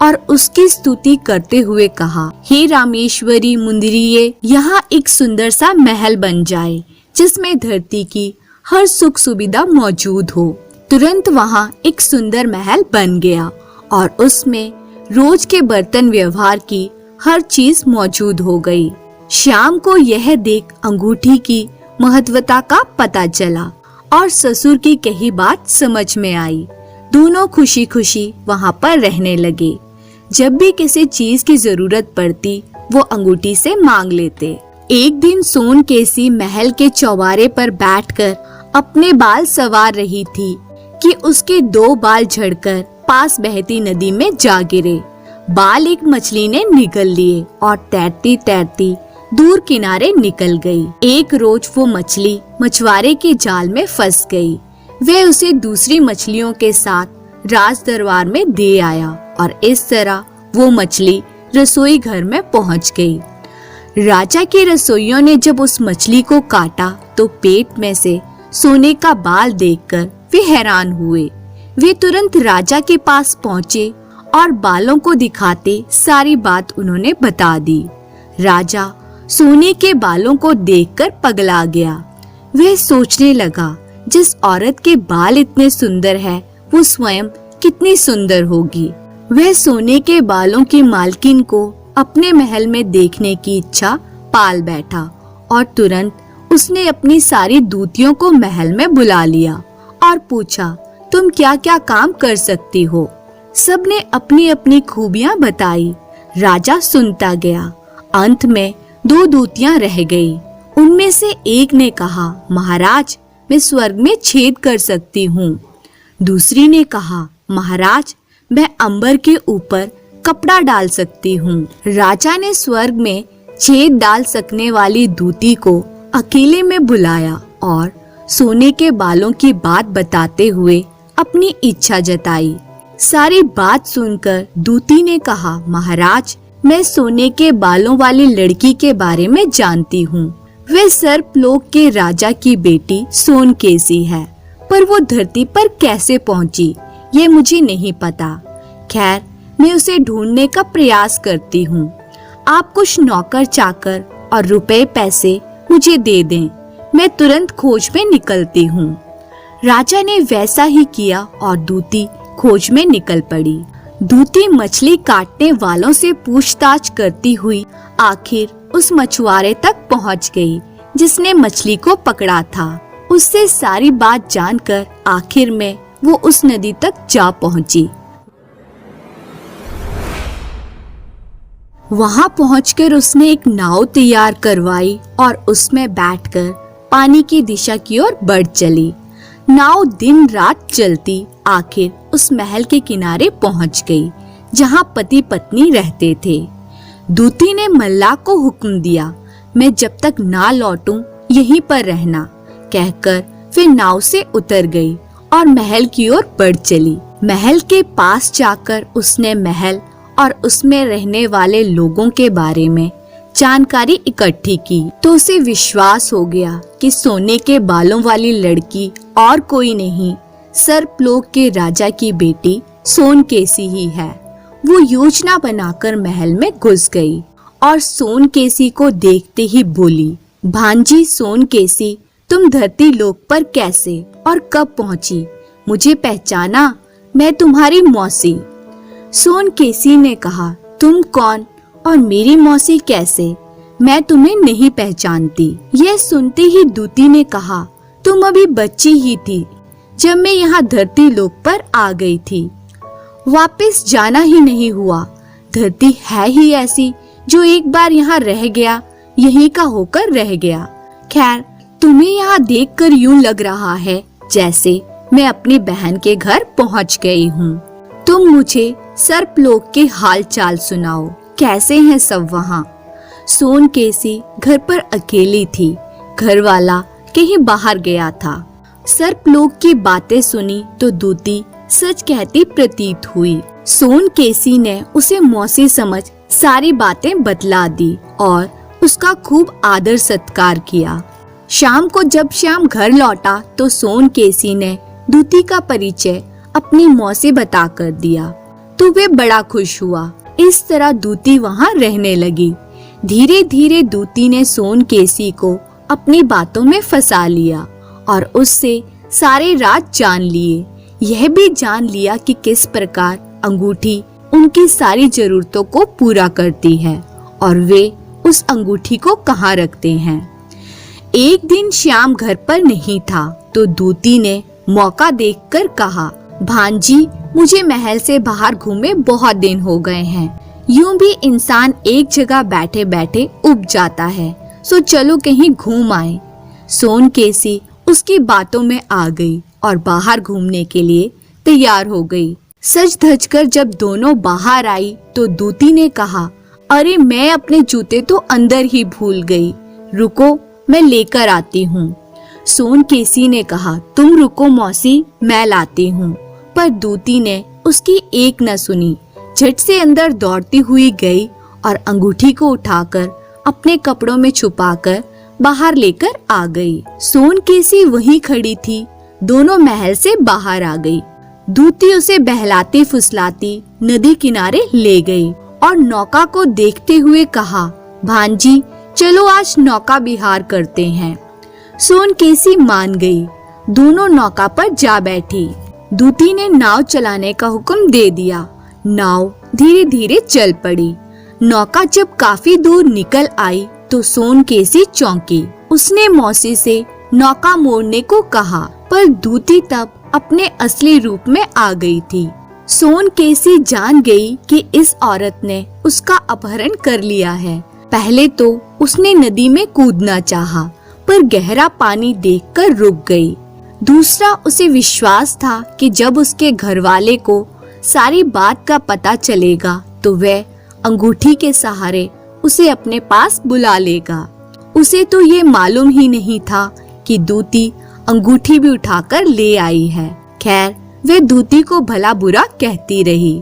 और उसकी स्तुति करते हुए कहा, हे रामेश्वरी मुंदरिये, यहाँ एक सुंदर सा महल बन जाए जिसमें धरती की हर सुख सुविधा मौजूद हो। तुरंत वहाँ एक सुंदर महल बन गया और उसमें रोज के बर्तन व्यवहार की हर चीज मौजूद हो गई। श्याम को यह देख अंगूठी की महत्वता का पता चला और ससुर की कही बात समझ में आई। दोनों खुशी खुशी वहाँ पर रहने लगे। जब भी किसी चीज की जरूरत पड़ती वो अंगूठी से मांग लेते। एक दिन सोनकेसी महल के चौबारे पर बैठकर अपने बाल संवार रही थी कि उसके 2 बाल झड़कर पास बहती नदी में जा गिरे। बाल एक मछली ने निगल लिए और तैरती तैरती दूर किनारे निकल गई। एक रोज वो मछली मछुआरे के जाल में फंस गई। वे उसे दूसरी मछलियों के साथ राज दरबार में दे आया और इस तरह वो मछली रसोई घर में पहुंच गई। राजा के रसोइयों ने जब उस मछली को काटा तो पेट में से सोने का बाल देखकर वे हैरान हुए। वे तुरंत राजा के पास पहुँचे और बालों को दिखाते सारी बात उन्होंने बता दी। राजा सोने के बालों को देखकर पगला गया। वह सोचने लगा, जिस औरत के बाल इतने सुंदर है वो स्वयं कितनी सुंदर होगी। वह सोने के बालों की मालकिन को अपने महल में देखने की इच्छा पाल बैठा और तुरंत उसने अपनी सारी दूतियों को महल में बुला लिया और पूछा, तुम क्या क्या काम कर सकती हो। सबने अपनी अपनी खूबियां बताई। राजा सुनता गया। अंत में 2 दूतियां रह गई। उनमें से एक ने कहा, महाराज मैं स्वर्ग में छेद कर सकती हूँ। दूसरी ने कहा, महाराज मैं अंबर के ऊपर कपड़ा डाल सकती हूँ। राजा ने स्वर्ग में छेद डाल सकने वाली दूती को अकेले में बुलाया और सोने के बालों की बात बताते हुए अपनी इच्छा जताई। सारी बात सुनकर दूती ने कहा, महाराज मैं सोने के बालों वाली लड़की के बारे में जानती हूँ। वह सर्पलोक के राजा की बेटी सोनकेसी है, पर वो धरती पर कैसे पहुँची ये मुझे नहीं पता। खैर मैं उसे ढूंढने का प्रयास करती हूँ। आप कुछ नौकर चाकर और रुपए पैसे मुझे दे दें, मैं तुरंत खोज में निकलती हूँ। राजा ने वैसा ही किया और दूती खोज में निकल पड़ी। दूती मछली काटने वालों से पूछताछ करती हुई आखिर उस मछुआरे तक पहुंच गई जिसने मछली को पकड़ा था। उससे सारी बात जानकर आखिर में वो उस नदी तक जा पहुंची। वहां पहुंचकर उसने एक नाव तैयार करवाई और उसमें बैठकर पानी की दिशा की ओर बढ़ चली। नाव दिन रात चलती आखिर उस महल के किनारे पहुंच गई जहां पति पत्नी रहते थे। दूती ने मल्लाह को हुक्म दिया, मैं जब तक ना लौटूं यहीं पर रहना, कहकर फिर नाव से उतर गई और महल की ओर बढ़ चली। महल के पास जाकर उसने महल और उसमें रहने वाले लोगों के बारे में जानकारी इकट्ठी की तो उसे विश्वास हो गया कि सोने के बालों वाली लड़की और कोई नहीं, सर्पलोक के राजा की बेटी सोनकेसी ही है। वो योजना बनाकर महल में घुस गई और सोनकेसी को देखते ही बोली, भांजी सोनकेसी, तुम धरती लोक पर कैसे और कब पहुंची? मुझे पहचाना? मैं तुम्हारी मौसी। सोनकेसी ने कहा, तुम कौन और मेरी मौसी कैसे? मैं तुम्हें नहीं पहचानती। यह सुनते ही दूती ने कहा, तुम अभी बच्ची ही थी जब मैं यहाँ धरती लोक पर आ गई थी। वापस जाना ही नहीं हुआ। धरती है ही ऐसी, जो एक बार यहाँ रह गया यहीं का होकर रह गया। खैर तुम्हें यहाँ देखकर यूं लग रहा है जैसे मैं अपनी बहन के घर पहुँच गई हूँ। तुम मुझे सर्पलोक के हाल चाल सुनाओ, कैसे हैं सब वहाँ? सोनकेसी घर पर अकेली थी, घर वाला कहीं बाहर गया था। सर्पलोक की बातें सुनी तो दूती सच कहती प्रतीत हुई। सोनकेसी ने उसे मौसी समझ सारी बातें बतला दी और उसका खूब आदर सत्कार किया। शाम को जब श्याम घर लौटा तो सोनकेसी ने दूती का परिचय अपनी मौसी बताकर दिया तो वे बड़ा खुश हुआ। इस तरह दूती वहाँ रहने लगी। धीरे धीरे दूती ने सोनकेसी को अपनी बातों में फंसा लिया और उससे सारे राज जान लिए। यह भी जान लिया कि किस प्रकार अंगूठी उनकी सारी जरूरतों को पूरा करती है और वे उस अंगूठी को कहाँ रखते हैं। एक दिन श्याम घर पर नहीं था तो दूती ने मौका देखकर कहा, भांजी, मुझे महल से बाहर घूमे बहुत दिन हो गए हैं। यूं भी इंसान एक जगह बैठे बैठे उब जाता है, सो चलो कहीं घूम आए। सोनकेसी उसकी बातों में आ गई और बाहर घूमने के लिए तैयार हो गई। सज धज कर जब दोनों बाहर आई तो दूती ने कहा, अरे मैं अपने जूते तो अंदर ही भूल गई, रुको मैं लेकर आती हूँ। सोनकेसी ने कहा, तुम रुको मौसी, मैं लाती हूँ। पर दूती ने उसकी एक न सुनी, झट से अंदर दौड़ती हुई गई और अंगूठी को उठाकर अपने कपड़ों में छुपाकर बाहर लेकर आ गई। सोनकेसी वहीं खड़ी थी, दोनों महल से बाहर आ गई। दूती उसे बहलाती फुसलाती नदी किनारे ले गई और नौका को देखते हुए कहा, भांजी चलो आज नौका विहार करते हैं। सोनकेसी मान गई, दोनों नौका पर जा बैठी। दूती ने नाव चलाने का हुक्म दे दिया। नाव धीरे धीरे चल पड़ी। नौका जब काफी दूर निकल आई तो सोनकेसी चौंकी। उसने मौसी से नौका मोड़ने को कहा, पर दूती तब अपने असली रूप में आ गई थी। सोनकेसी जान गई कि इस औरत ने उसका अपहरण कर लिया है। पहले तो उसने नदी में कूदना चाहा, पर गहरा पानी देखकर रुक गई। दूसरा, उसे विश्वास था कि जब उसके घरवाले को सारी बात का पता चलेगा तो वह अंगूठी के सहारे उसे अपने पास बुला लेगा। उसे तो ये मालूम ही नहीं था कि दूती अंगूठी भी उठाकर ले आई है। खैर, वह दूती को भला बुरा कहती रही।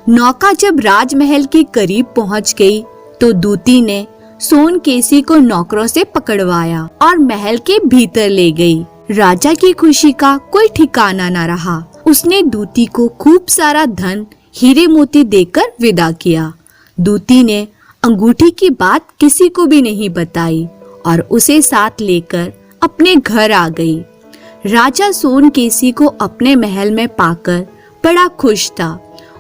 नौका जब राजमहल के करीब पहुंच गई तो दूती ने सोनकेसी को नौकरों से पकड़वाया और महल के भीतर ले गई। राजा की खुशी का कोई ठिकाना न रहा। उसने दूती को खूब सारा धन, हीरे मोती देकर विदा किया। दूती ने अंगूठी की बात किसी को भी नहीं बताई और उसे साथ लेकर अपने घर आ गई। राजा सोनकेसी को अपने महल में पाकर बड़ा खुश था।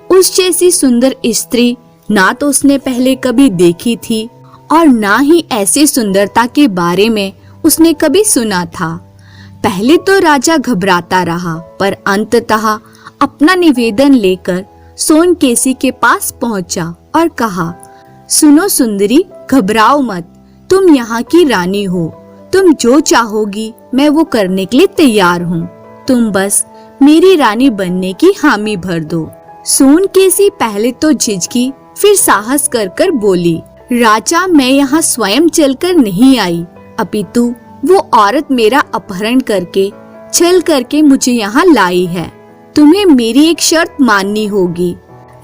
उस जैसी सुंदर स्त्री ना तो उसने पहले कभी देखी थी और ना ही ऐसी सुंदरता के बारे में उसने कभी सुना था। पहले तो राजा घबराता रहा, पर अंततः अपना निवेदन लेकर सोनकेसी के पास पहुंचा और कहा, सुनो सुंदरी, घबराओ मत, तुम यहाँ की रानी हो। तुम जो चाहोगी मैं वो करने के लिए तैयार हूँ। तुम बस मेरी रानी बनने की हामी भर दो। सोनकेसी पहले तो झिझकी, फिर साहस कर कर बोली, राजा मैं यहाँ स्वयं चलकर नहीं आई, अपितु वो औरत मेरा अपहरण करके छल करके मुझे यहाँ लाई है। तुम्हें मेरी एक शर्त माननी होगी।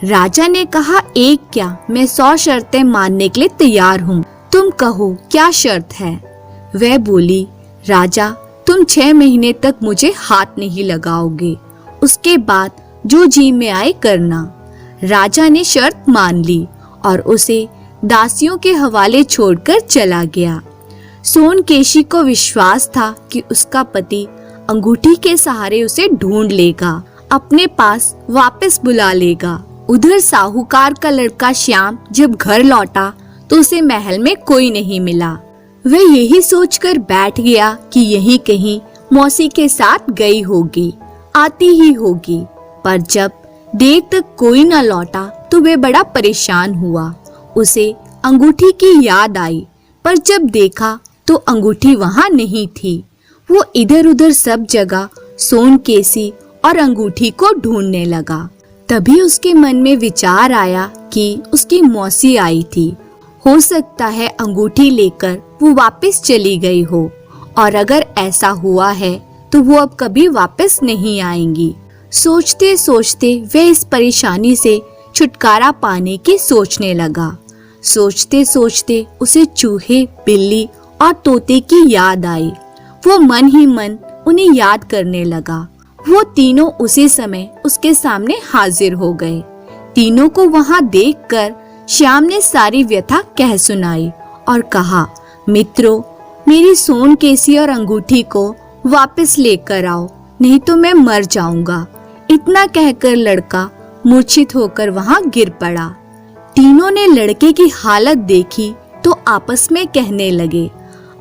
राजा ने कहा, एक क्या, मैं 100 शर्तें मानने के लिए तैयार हूँ। तुम कहो क्या शर्त है? वह बोली, राजा तुम 6 महीने तक मुझे हाथ नहीं लगाओगे, उसके बाद जो जी में आए करना। राजा ने शर्त मान ली और उसे दासियों के हवाले छोड़कर चला गया। सोनकेशी को विश्वास था कि उसका पति अंगूठी के सहारे उसे ढूंढ लेगा, अपने पास वापस बुला लेगा। उधर साहूकार का लड़का श्याम जब घर लौटा तो उसे महल में कोई नहीं मिला। वह यही सोचकर बैठ गया कि यहीं कहीं मौसी के साथ गई होगी, आती ही होगी। पर जब देर तक कोई न लौटा तो वह बड़ा परेशान हुआ। उसे अंगूठी की याद आई, पर जब देखा तो अंगूठी वहां नहीं थी। वो इधर उधर सब जगह सोनकेसी और अंगूठी को ढूंढने लगा। तभी उसके मन में विचार आया कि उसकी मौसी आई थी। हो सकता है अंगूठी लेकर वो वापस चली गई हो, और अगर ऐसा हुआ है तो वो अब कभी वापस नहीं आएंगी। सोचते सोचते वह इस परेशानी से छुटकारा पाने की सोचने लगा। सोचते सोचते उसे चूहे, बिल्ली और तोते की याद आई। वो मन ही मन उन्हें याद करने लगा। वो तीनों उसी समय उसके सामने हाजिर हो गए। तीनों को वहां देखकर श्याम ने सारी व्यथा कह सुनाई और कहा, मित्रों, मेरी सोनकेसी और अंगूठी को वापस लेकर आओ, नहीं तो मैं मर जाऊंगा। इतना कहकर लड़का मूर्छित होकर वहां गिर पड़ा। तीनों ने लड़के की हालत देखी तो आपस में कहने लगे,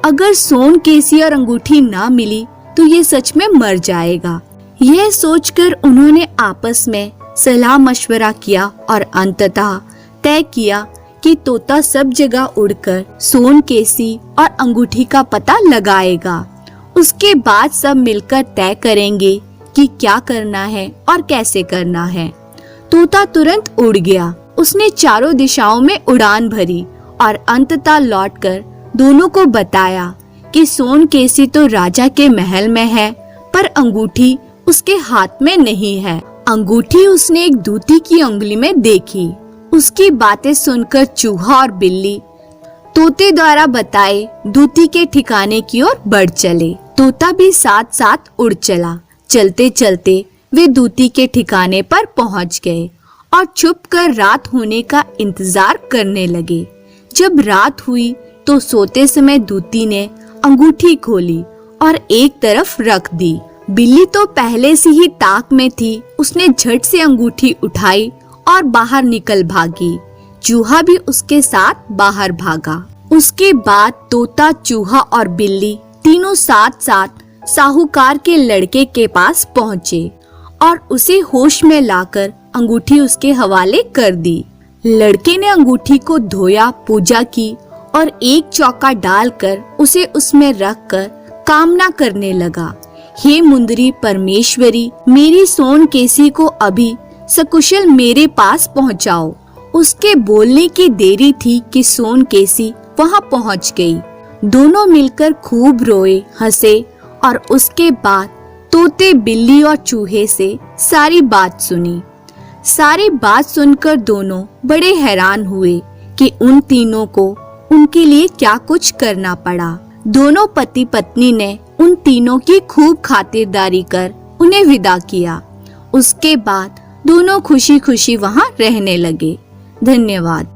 अगर सोनकेसी और अंगूठी ना मिली तो ये सच में मर जाएगा। यह सोचकर उन्होंने आपस में सलाह मशवरा किया और अंततः तय किया कि तोता सब जगह उड़कर सोनकेसी और अंगूठी का पता लगाएगा। उसके बाद सब मिलकर तय करेंगे कि क्या करना है और कैसे करना है। तोता तुरंत उड़ गया। उसने चारों दिशाओं में उड़ान भरी और अंततः लौटकर दोनों को बताया कि सोनकेसी तो राजा के महल में है, पर अंगूठी उसके हाथ में नहीं है। अंगूठी उसने एक दूती की उंगली में देखी। उसकी बातें सुनकर चूहा और बिल्ली तोते द्वारा बताए दूती के ठिकाने की ओर बढ़ चले। तोता भी साथ साथ उड़ चला। चलते चलते वे दूती के ठिकाने पर पहुंच गए और छुपकर रात होने का इंतजार करने लगे। जब रात हुई तो सोते समय दूती ने अंगूठी खोली और एक तरफ रख दी। बिल्ली तो पहले से ही ताक में थी। उसने झट से अंगूठी उठाई और बाहर निकल भागी। चूहा भी उसके साथ बाहर भागा। उसके बाद तोता, चूहा और बिल्ली तीनों साथ साथ साहूकार के लड़के के पास पहुँचे और उसे होश में लाकर अंगूठी उसके हवाले कर दी। लड़के ने अंगूठी को धोया, पूजा की और एक चौका डालकर उसे उसमें रखकर कामना करने लगा, हे मुंदरी परमेश्वरी, मेरी सोनकेसी को अभी सकुशल मेरे पास पहुंचाओ। उसके बोलने की देरी थी कि सोनकेसी वहां पहुंच गई। दोनों मिलकर खूब रोए, हंसे और उसके बाद तोते, बिल्ली और चूहे से सारी बात सुनी। सारी बात सुनकर दोनों बड़े हैरान हुए कि उन तीनों को उनके लिए क्या कुछ करना पड़ा। दोनों पति पत्नी ने उन तीनों की खूब खातिरदारी कर उन्हें विदा किया। उसके बाद दोनों खुशी खुशी वहां रहने लगे। धन्यवाद।